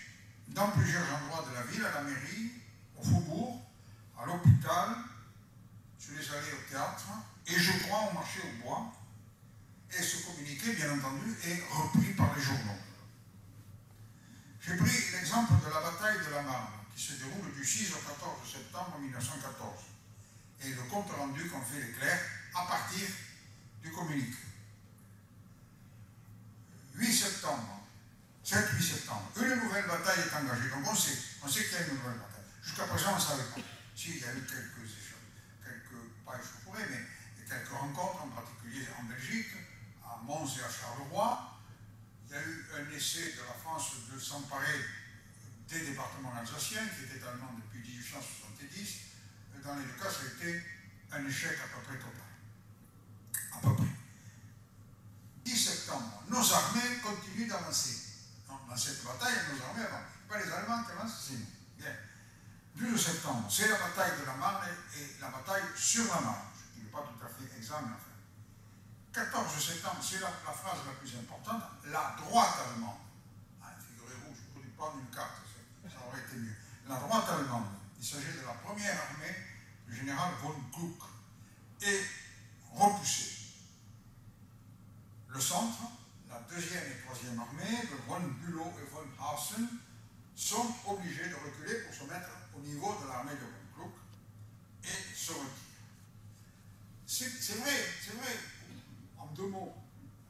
dans plusieurs endroits de la ville, à la mairie, au faubourg, à l'hôpital, sur les allées au théâtre, et je crois au marché au bois. Et ce communiqué, bien entendu, est repris par les journaux. J'ai pris l'exemple de la bataille de la Marne, qui se déroule du 6 au 14 septembre 1914, et le compte rendu qu'ont fait les clercs à partir du communiqué. 8 septembre, 7-8 septembre, une nouvelle bataille est engagée. Donc on sait qu'il y a une nouvelle bataille. Jusqu'à présent, on ne savait pas. Si, il y a eu pas échauffourées, mais quelques rencontres, en particulier en Belgique, à Mons et à Charleroi. Il y a eu un essai de la France de s'emparer des départements alsaciens, qui étaient allemands depuis 1870. Dans les deux cas, ça a été un échec à peu près total. À peu près. 10 septembre, nos armées continuent d'avancer. Dans cette bataille, nos armées avancent. Pas les Allemands qui avancent, c'est nous. Bien. 12 septembre, c'est la bataille de la Marne et la bataille sur la Marne. Ce qui n'est pas tout à fait exact, mais enfin. 14 septembre, c'est la phrase la plus importante, la droite allemande. Ah, figurez-vous, je ne peux pas prendre une carte, ça aurait été mieux. La droite allemande, il s'agit de la première armée du général von Kluck, est repoussée. Le centre, la deuxième et troisième armée de von Bülow et von Hausen sont obligés de reculer pour se mettre au niveau de l'armée de von Kluck et se retirent. C'est vrai, en deux mots,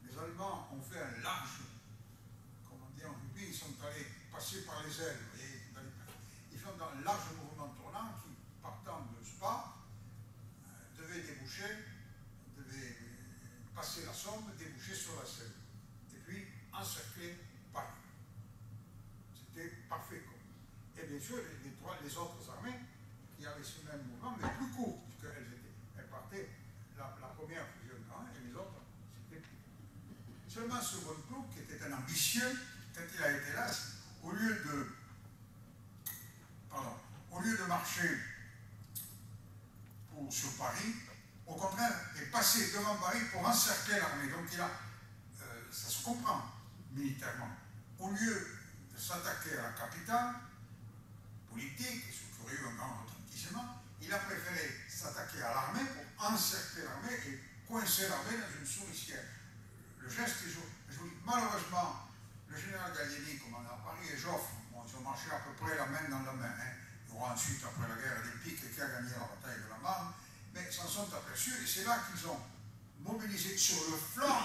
les Allemands ont fait un large, comme on dit en rugby, ils sont allés passer par les ailes, vous voyez, ils font un large mouvement tournant qui, partant de Spa, devait passer la Somme, déboucher sur la Seine, et puis encercler Paris. C'était parfait. Et bien sûr, les autres armées qui avaient ce même mouvement, mais plus court, puisqu'elles partaient, la première faisait un grand, et les autres, c'était plus court. Seulement ce von Kluck, qui était un ambitieux, quand il a été là, au lieu de marcher sur Paris, au contraire, est passé devant Paris pour encercler l'armée. Donc ça se comprend militairement. Au lieu de s'attaquer à la capitale politique, ce qui aurait eu un grand retentissement, il a préféré s'attaquer à l'armée pour encercler l'armée et coincer l'armée dans une souricière. Le geste est joli. Malheureusement, le général Gallieni, commandant à Paris, et Joffre, ils ont marché à peu près la main dans la main. Il y aura ensuite, après la guerre des Piques, qui a gagné la bataille de la Marne, mais s'en sont aperçus, et c'est là qu'ils ont mobilisé sur le flanc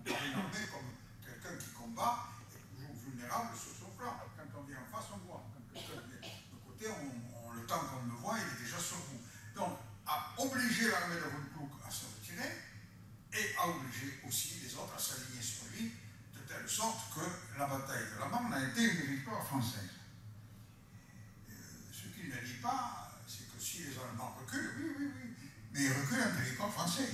une armée comme quelqu'un qui combat est toujours vulnérable sur son flanc. Quand on vient en face, on voit. Quand quelqu'un vient de côté, le temps qu'on le voit, il est déjà sur vous. Donc, à obliger l'armée de von Kluck à se retirer, et à obliger aussi les autres à s'aligner sur lui, de telle sorte que la bataille de la Marne a été une victoire française. Ce qu'il ne dit pas, c'est que si les Allemands reculent, oui, mais ils reculent en territoire français.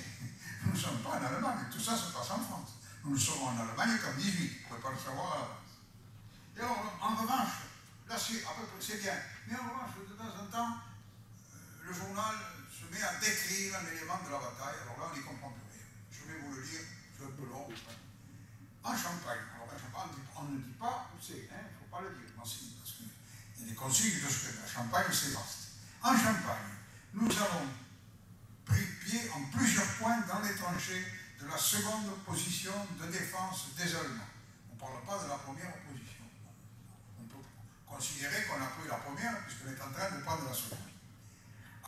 Nous ne sommes pas en Allemagne, tout ça se passe en France. Nous ne serons en Allemagne qu'en 18, vous ne pouvez pas le savoir à l'avance. Et alors, en revanche, là c'est à peu près, c'est bien, mais en revanche, de temps en temps, le journal se met à décrire un élément de la bataille, alors là on n'y comprend plus rien. Je vais vous le dire, c'est un peu long. En Champagne, alors en Champagne, on ne dit pas où c'est, il ne faut pas le dire, parce qu'il y a des consignes de ce que la Champagne c'est vaste. En Champagne, nous avons pris pied en plusieurs points dans les tranchées de la seconde position de défense des Allemands. On ne parle pas de la première position. On peut considérer qu'on a pris la première puisqu'on est en train de prendre la seconde.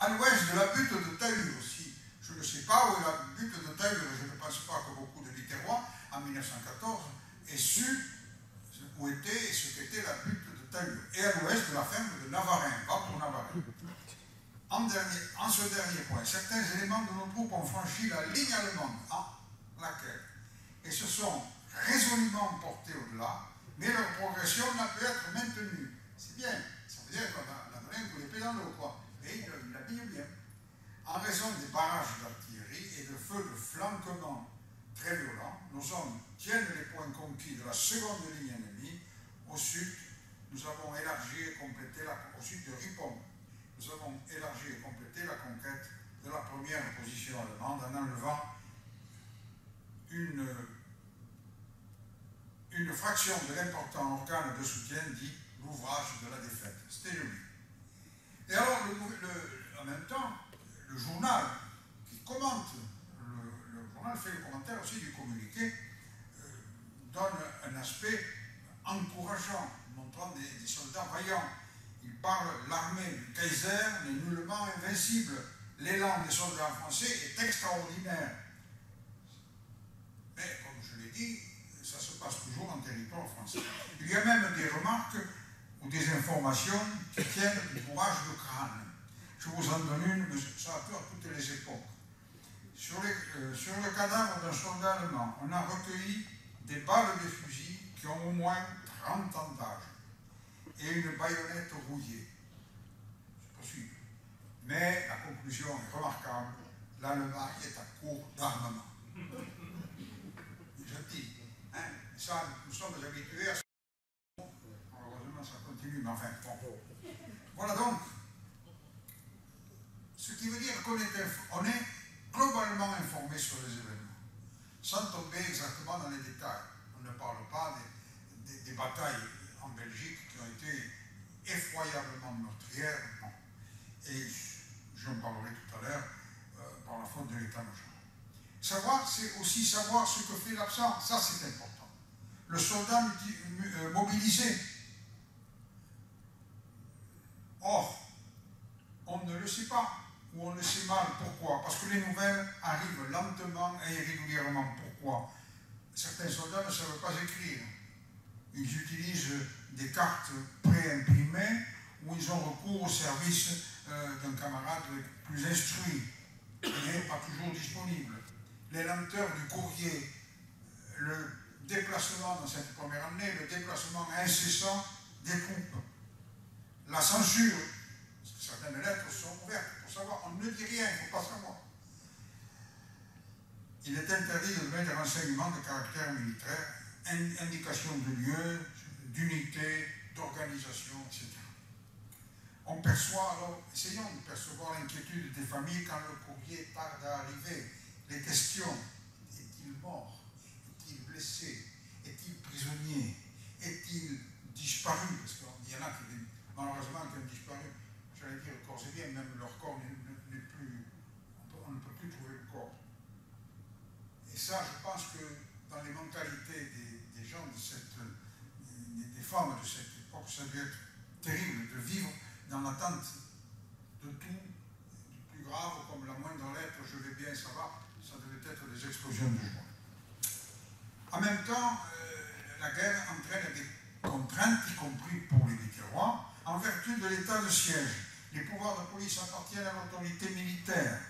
À l'ouest de la butte de Tahure aussi, je ne sais pas où est la butte de Tahure, je ne pense pas que beaucoup de Biterrois, en 1914, aient su où était et ce qu'était la butte de Tahure. Et à l'ouest de la ferme de Navarin, va pour Navarin. En ce dernier point, certains éléments de nos troupes ont franchi la ligne allemande, laquelle, et se sont résolument portés au-delà, mais leur progression n'a pu être maintenue. C'est bien, ça veut dire qu'on a donné un coup d'épée dans l'eau, quoi. Et il l'habille bien. En raison des barrages d'artillerie et de feux de flanquement très violents, nos hommes tiennent les points conquis de la seconde ligne ennemie. Au sud, nous avons élargi et complété au sud de Ripon. Nous avons élargi et complété la conquête de la première position allemande en enlevant une fraction de l'important organe de soutien dit l'ouvrage de la défaite. C'était joli. Et alors, en même temps, le journal qui commente, le journal fait le commentaire aussi du communiqué, donne un aspect encourageant, montrant des soldats vaillants. Il parle, l'armée du Kaiser n'est nullement invincible. L'élan des soldats français est extraordinaire. Mais, comme je l'ai dit, ça se passe toujours en territoire français. Il y a même des remarques ou des informations qui tiennent du courage de crâne. Je vous en donne une, mais ça a peu à toutes les époques. Sur le cadavre d'un soldat allemand, on a recueilli des balles de fusil qui ont au moins 30 ans d'âge et une baïonnette rouillée. C'est possible. Mais la conclusion est remarquable. L'Allemagne est à court d'armement. Je dis, hein, ça, nous sommes habitués à ça. Heureusement, ça continue, mais enfin, bon. Voilà donc. Ce qui veut dire qu'on est globalement informé sur les événements, sans tomber exactement dans les détails. On ne parle pas des batailles en Belgique qui ont été effroyablement meurtrières. Non. Et j'en parlerai tout à l'heure par la faute de l'état-major. Savoir, c'est aussi savoir ce que fait l'absent. Ça, c'est important. Le soldat mobilisé. Or, on ne le sait pas, ou on le sait mal. Pourquoi? Parce que les nouvelles arrivent lentement et irrégulièrement. Pourquoi? Certains soldats ne savent pas écrire. Ils utilisent des cartes pré-imprimées où ils ont recours au service d'un camarade plus instruit, mais pas toujours disponible. Les lenteurs du courrier, le déplacement dans cette première année, le déplacement incessant des troupes, la censure, parce que certaines lettres sont ouvertes pour savoir, on ne dit rien, il ne faut pas savoir. Il est interdit de donner des renseignements de caractère militaire, indication de lieu, d'unité, d'organisation, etc. On perçoit alors, essayons de percevoir l'inquiétude des familles quand le courrier tarde à arriver. Les questions, est-il mort? Est-il blessé? Est-il prisonnier? Est-il disparu? Parce qu'il y en a qui, malheureusement, qui ont disparu. J'allais dire le corps est bien, même leur corps n'est plus, on ne peut plus trouver le corps. Et ça, je pense que dans les mentalités des gens, des femmes de cette époque, ça devait être terrible de vivre dans l'attente de tout, du plus grave, comme la moindre lettre, je vais bien, ça va, ça devait être des explosions de joie. En même temps, la guerre entraîne des contraintes, y compris pour les Biterrois, en vertu de l'état de siège. Les pouvoirs de police appartiennent à l'autorité militaire.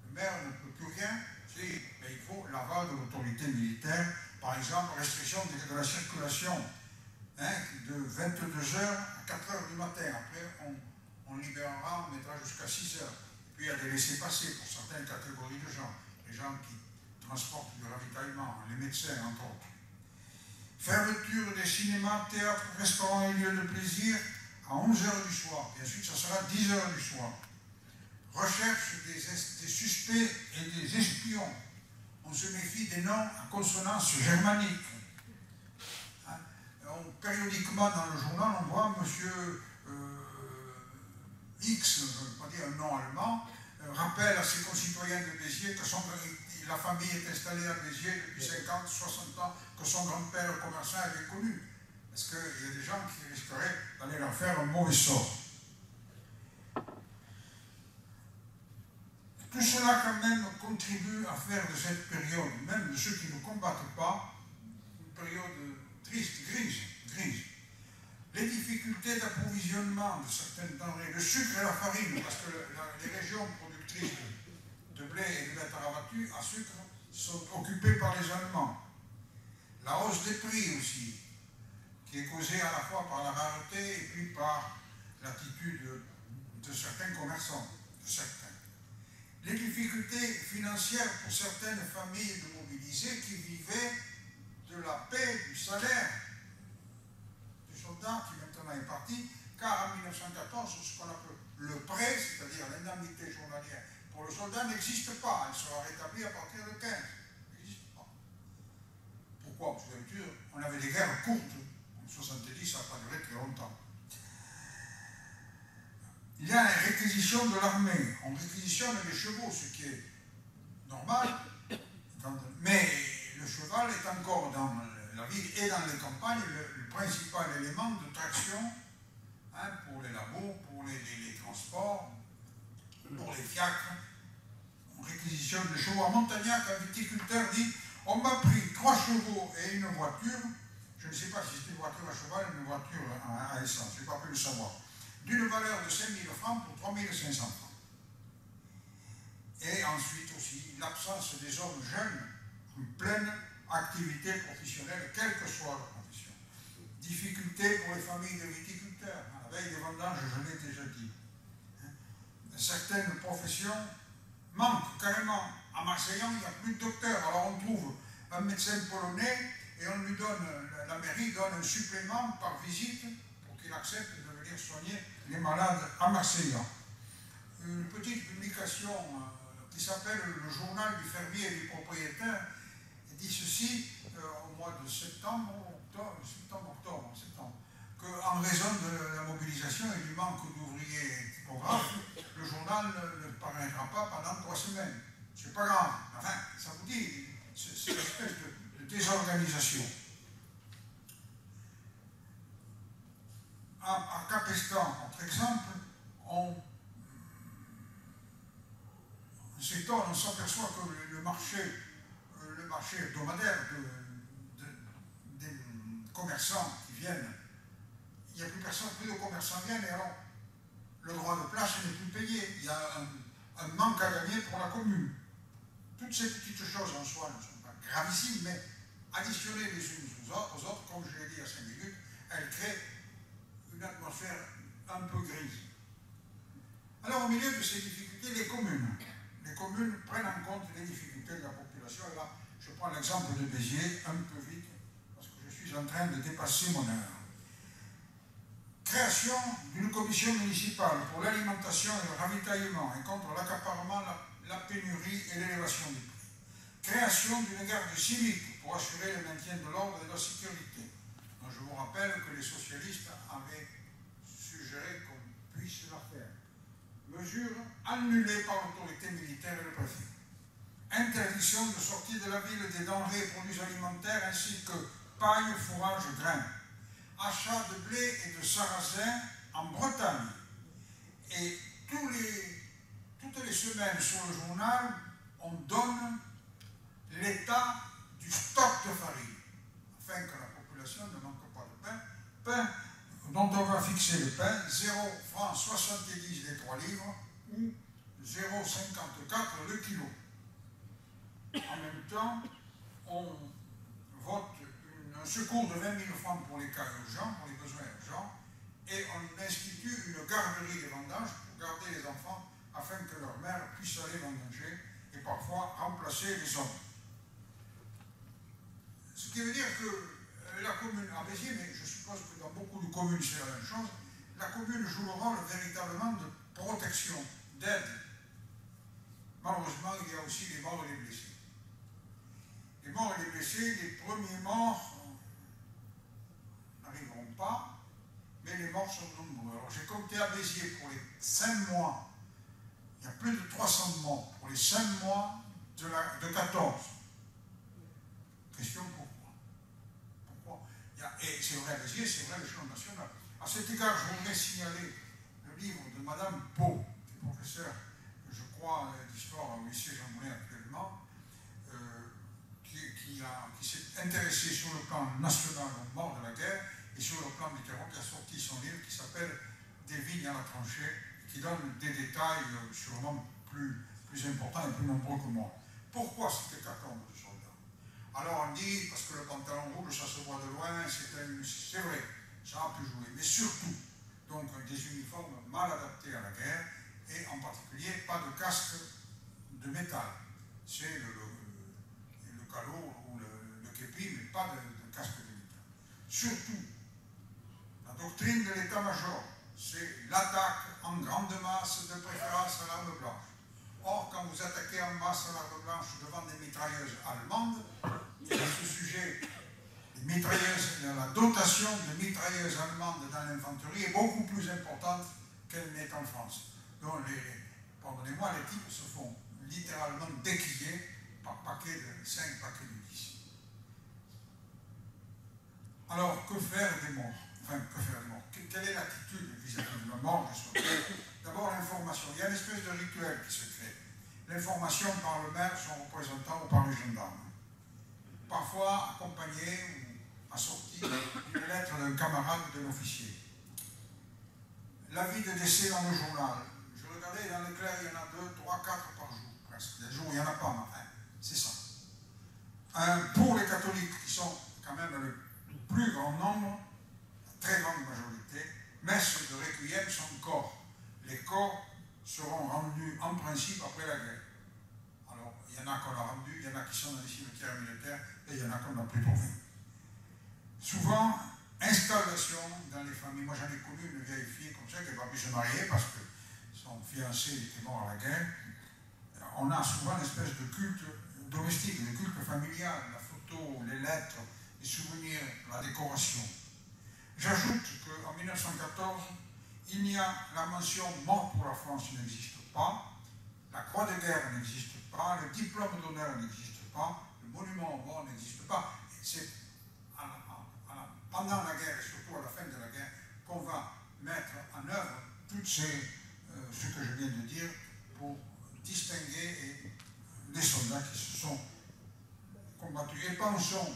Le maire ne peut plus rien, mais il faut l'aval de l'autorité militaire. Par exemple, restriction de la circulation, hein, de 22h à 4h du matin. Après, on libérera, on mettra jusqu'à 6h. Puis il y a des laissés-passer pour certaines catégories de gens. Les gens qui transportent du ravitaillement, les médecins, entre autres. Fermeture des cinémas, théâtres, restaurants et lieux de plaisir à 11h du soir. Et ensuite, ça sera 10h du soir. Recherche des suspects et des espions. On se méfie des noms à consonance germanique. Hein? Périodiquement dans le journal, on voit monsieur X, je ne veux pas dire un nom allemand, rappelle à ses concitoyens de Béziers qu'il la famille est installée à Béziers depuis 50, 60 ans, que son grand-père commerçant avait connu. Est-ce qu'il y a des gens qui risqueraient d'aller leur faire un mauvais sort? Tout cela quand même contribue à faire de cette période, même de ceux qui ne combattent pas, une période triste, grise. Les difficultés d'approvisionnement de certaines denrées, le sucre et la farine, parce que les régions productrices de blé et de betteraves abattues à sucre sont occupées par les Allemands. La hausse des prix aussi, qui est causée à la fois par la rareté et puis par l'attitude de certains commerçants, de certains. Les difficultés financières pour certaines familles de mobilisés qui vivaient de la paix, du salaire du soldat qui maintenant est parti, car en 1914, ce qu'on appelle le prêt, c'est-à-dire l'indemnité journalière pour le soldat, n'existe pas. Elle sera rétablie à partir de 15. Elle n'existe pas. Pourquoi? Parce que d'habitude, on avait des guerres courtes. En 70, ça n'a pas duré très longtemps. Il y a une réquisition de l'armée. On réquisitionne les chevaux, ce qui est normal. Mais le cheval est encore dans la ville et dans les campagnes le principal élément de traction pour les labos, pour les transports, pour les fiacres. On réquisitionne les chevaux. À Montagnac, un viticulteur dit « On m'a pris 3 chevaux et une voiture. » Je ne sais pas si c'était une voiture à cheval ou une voiture à essence, je n'ai pas pu le savoir. D'une valeur de 5 000 francs pour 3 500 francs. Et ensuite aussi l'absence des hommes jeunes en pleine activité professionnelle, quelle que soit leur profession. Difficulté pour les familles de viticulteurs. À la veille des vendanges, je l'ai déjà dit. Certaines professions manquent carrément. À Marseille, il n'y a plus de docteurs. Alors on trouve un médecin polonais et on lui donne, la mairie donne un supplément par visite pour qu'il accepte de venir soigner les malades à Marseille. Une petite publication qui s'appelle le journal du fermier et du propriétaire dit ceci au mois de septembre, qu'en raison de la mobilisation et du manque d'ouvriers typographes, le journal ne paraîtra pas pendant 3 semaines. C'est pas grave. Enfin, ça vous dit, c'est une espèce de désorganisation. À Capestan, par exemple, on s'étonne, on s'aperçoit que le marché hebdomadaire des commerçants qui viennent, il n'y a plus personne, plus de commerçants viennent, et alors le droit de place n'est plus payé. Il y a un manque à gagner pour la commune. Toutes ces petites choses en soi ne sont pas gravissimes, mais additionnées les unes aux autres, comme je l'ai dit à 5 minutes, elles créent une atmosphère un peu grise. Alors au milieu de ces difficultés, les communes prennent en compte les difficultés de la population. Et là, je prends l'exemple de Béziers, un peu vite, parce que je suis en train de dépasser mon heure. Création d'une commission municipale pour l'alimentation et le ravitaillement et contre l'accaparement, la pénurie et l'élévation des prix. Création d'une garde civique pour assurer le maintien de l'ordre et de la sécurité. Donc, je vous rappelle que les socialistes avaient suggéré qu'on puisse la faire. Mesure annulée par l'autorité militaire et le préfet. Interdiction de sortie de la ville des denrées et produits alimentaires ainsi que paille, fourrage, grains. Achat de blé et de sarrasin en Bretagne. Et toutes les semaines sur le journal, on donne l'état du stock de farine, afin que la population ne manque pas de pain dont on va fixer le pain, 0 francs 70 les 3 livres ou 0,54 le kilo. En même temps, on vote un secours de 20 000 francs pour les cas urgents, pour les besoins urgents, et on institue une garderie des vendanges pour garder les enfants afin que leur mère puisse aller vendanger et parfois remplacer les hommes. Ce qui veut dire que la commune à Béziers, mais je suppose que dans beaucoup de communes c'est la même chose, la commune joue le rôle véritablement de protection, d'aide. Malheureusement, il y a aussi les morts et les blessés. Les morts et les blessés, les premiers morts n'arriveront pas, mais les morts sont nombreux. Alors j'ai compté à Béziers pour les 5 mois, il y a plus de 300 morts. Pour les 5 mois de 14. Question pourquoi? Pourquoi? Et c'est vrai Béziers, c'est vrai l'échelon national. À cet égard, je voudrais signaler le livre de Madame Pau, qui est professeure, je crois, d'histoire au lycée Jean Moulin actuellement, qui s'est intéressée sur le plan national aux morts de la guerre et sur le plan littéraire, qui a sorti son livre qui s'appelle Des vignes à la tranchée, qui donne des détails sûrement plus importants et plus nombreux que moi. Pourquoi cette hécatombe de soldats? Alors on dit, parce que le pantalon rouge, ça se voit de loin, c'est vrai, ça a pu jouer, mais surtout, donc des uniformes mal adaptés à la guerre, et en particulier pas de casque de métal. C'est le calot ou le képi, mais pas de casque de métal. Surtout, la doctrine de l'état-major, c'est l'attaque en grande masse, de préférence à l'arme blanche. Or, quand vous attaquez en masse à l'arme blanche devant des mitrailleuses allemandes, et à ce sujet, la dotation de mitrailleuses allemandes dans l'infanterie est beaucoup plus importante qu'elle n'est en France. Donc, pardonnez-moi, les types se font littéralement déquiller par paquet de 5 paquets de 10. Alors, que faire des morts? Enfin, que faire des morts? Quelle est l'attitude vis-à-vis de la mort des soldats? D'abord, l'information. Il y a une espèce de rituel qui se crée. L'information par le maire, son représentant ou par le gendarme. Parfois accompagné ou assorti d'une lettre d'un camarade ou d'un officier. L'avis de décès dans le journal. Je regardais dans l'éclair, il y en a 2, 3, 4 par jour, presque. Des jours, il n'y en a pas, mais enfin, c'est ça. Pour les catholiques, qui sont quand même le plus grand nombre, la très grande majorité, messe de requiem sont corps. Les corps seront rendus en principe après la guerre. Alors, il y en a qu'on a rendus, il y en a qui sont dans les cimetières militaires, et il y en a qu'on n'a plus trouvé. Souvent, installation dans les familles. Moi, j'en ai connu une vieille fille comme ça qui n'a pas pu se marier parce que son fiancé était mort à la guerre. On a souvent une espèce de culte domestique, de culte familial, la photo, les lettres, les souvenirs, la décoration. J'ajoute qu'en 1914, il y a la mention mort pour la France n'existe pas, la croix de guerre n'existe pas, le diplôme d'honneur n'existe pas, le monument aux morts n'existe pas. C'est pendant la guerre et surtout à la fin de la guerre qu'on va mettre en œuvre tout ce que je viens de dire pour distinguer les soldats qui se sont combattus. Et pensons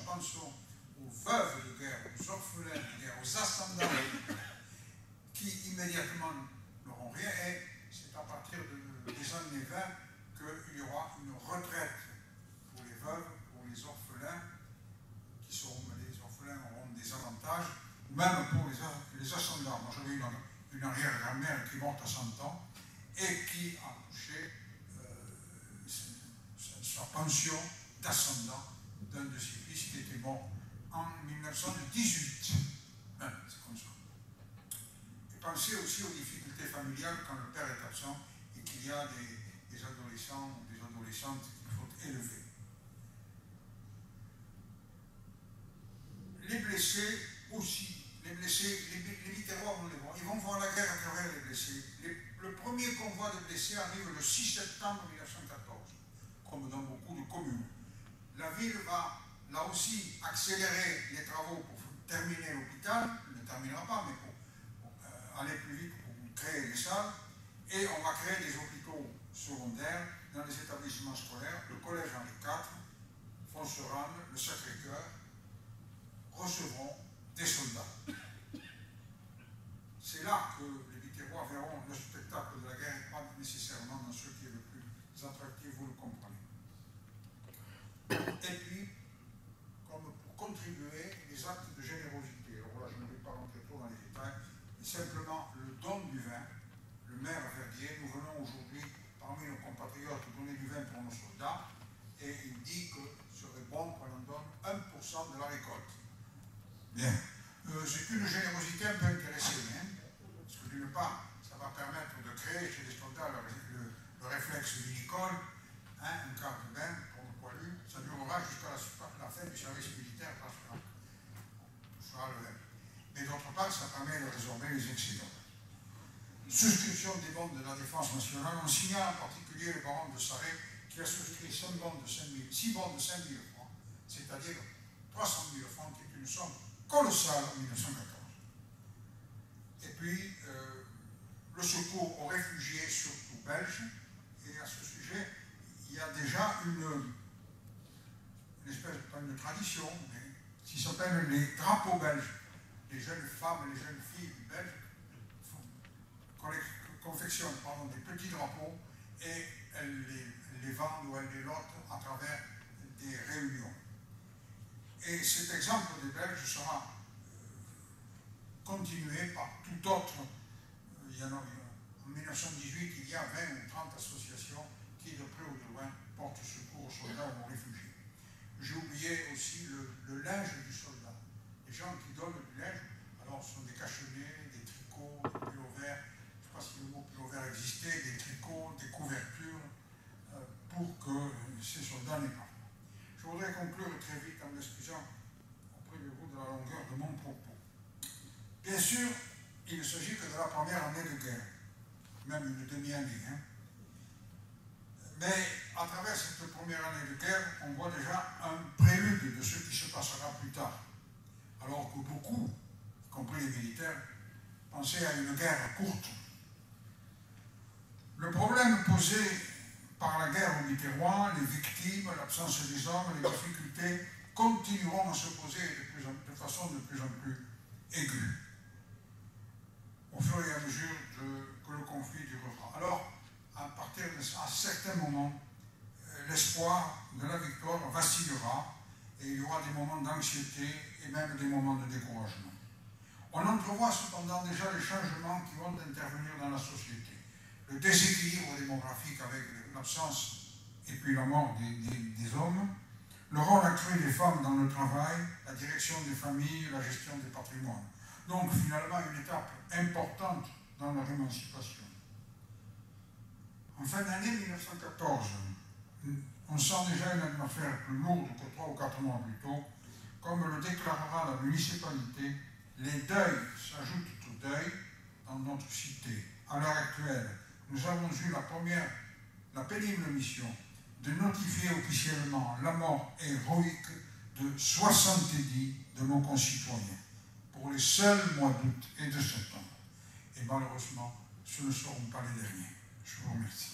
aux veuves de guerre, aux orphelins de guerre, aux ascendants qui immédiatement n'auront rien. Et c'est à partir des années 20 qu'il y aura une retraite pour les veuves, pour les orphelins, les orphelins auront des avantages, même pour les ascendants. Moi j'avais une arrière-grand-mère qui est morte à 100 ans et qui a touché sa pension d'ascendant d'un de ses fils qui était mort en 1918. C'est comme ça. Et pensez aussi aux difficultés familiales quand le père est absent et qu'il y a des adolescents ou des adolescentes qu'il faut élever. Les blessés aussi, les littéraires vont les voir. Ils vont voir la guerre à travers les blessés. Le premier convoi de blessés arrive le 6 septembre 1914, comme dans beaucoup de communes. La ville va là aussi accélérer les travaux pour terminer l'hôpital, il ne terminera pas, mais pour aller plus vite, pour créer des salles, et on va créer des hôpitaux secondaires dans les établissements scolaires. Le collège Henri IV, Fonserane, le Sacré-Cœur recevront des soldats. C'est là que les Biterrois verront le spectacle de la guerre et pas nécessairement dans ce qui est le plus attractif, vous le comprenez. Et puis, comme pour contribuer, les actes de générosité. Alors là, je ne vais pas rentrer trop dans les détails, mais simplement le don du vin. Le maire Verdier, nous venons aujourd'hui parmi nos compatriotes donner du vin pour nos soldats, et il dit que ce serait bon qu'on en donne 1% de la récolte. Bien. C'est une générosité un peu intéressée, hein, parce que d'une part, ça va permettre de créer chez les soldats le réflexe vinicole, hein, un quart de vin pour le poilu, ça durera jusqu'à la fin du service militaire, parce que ce sera le vin. Mais d'autre part, ça permet de résorber les excédents. Souscription des bons de la défense nationale, on signale en particulier le baron de Sarré qui a souscrit 6 bons de 5 000 francs, c'est-à-dire 300 000 francs, qui est une somme colossale en 1914. Et puis, le secours aux réfugiés, surtout belges, et à ce sujet, il y a déjà une espèce, pas une tradition, mais qui s'appelle les drapeaux belges. Les jeunes femmes et les jeunes filles belges confectionnent des petits drapeaux et elles les vendent ou elles les lotent à travers des réunions. Et cet exemple des Belges sera continué par tout autre. En 1918, il y a 20 ou 30 associations qui, de près ou de loin, portent secours aux soldats ou aux réfugiés. J'ai oublié aussi le linge du soldat. Les gens qui donnent du linge, alors ce sont des cachemets, des tricots, des pullovers, je ne sais pas si le mot pullover existait, des tricots, des couvertures, pour que ces soldats n'aient pas. Je voudrais conclure très vite en m'excusant auprès de vous de la longueur de mon propos. Bien sûr, il ne s'agit que de la première année de guerre, même une demi-année. Mais à travers cette première année de guerre, on voit déjà un prélude de ce qui se passera plus tard. Alors que beaucoup, y compris les militaires, pensaient à une guerre courte. Le problème posé par la guerre au Mitterrand, les victimes, l'absence des hommes, les difficultés continueront à se poser de façon de plus en plus aiguë, au fur et à mesure que le conflit durera. Alors, à certains moments, l'espoir de la victoire vacillera et il y aura des moments d'anxiété et même des moments de découragement. On entrevoit cependant déjà les changements qui vont intervenir dans la société. Le déséquilibre démographique avec l'absence et puis la mort des hommes, le rôle accru des femmes dans le travail, la direction des familles, la gestion des patrimoines. Donc finalement une étape importante dans leur émancipation. En fin d'année 1914, on sent déjà une atmosphère plus lourde que 3 ou 4 mois plus tôt. Comme le déclarera la municipalité, les deuils s'ajoutent aux deuils dans notre cité. À l'heure actuelle, nous avons eu la pénible mission de notifier officiellement la mort héroïque de 70 de nos concitoyens pour les seuls mois d'août et de septembre. Et malheureusement, ce ne seront pas les derniers. Je vous remercie.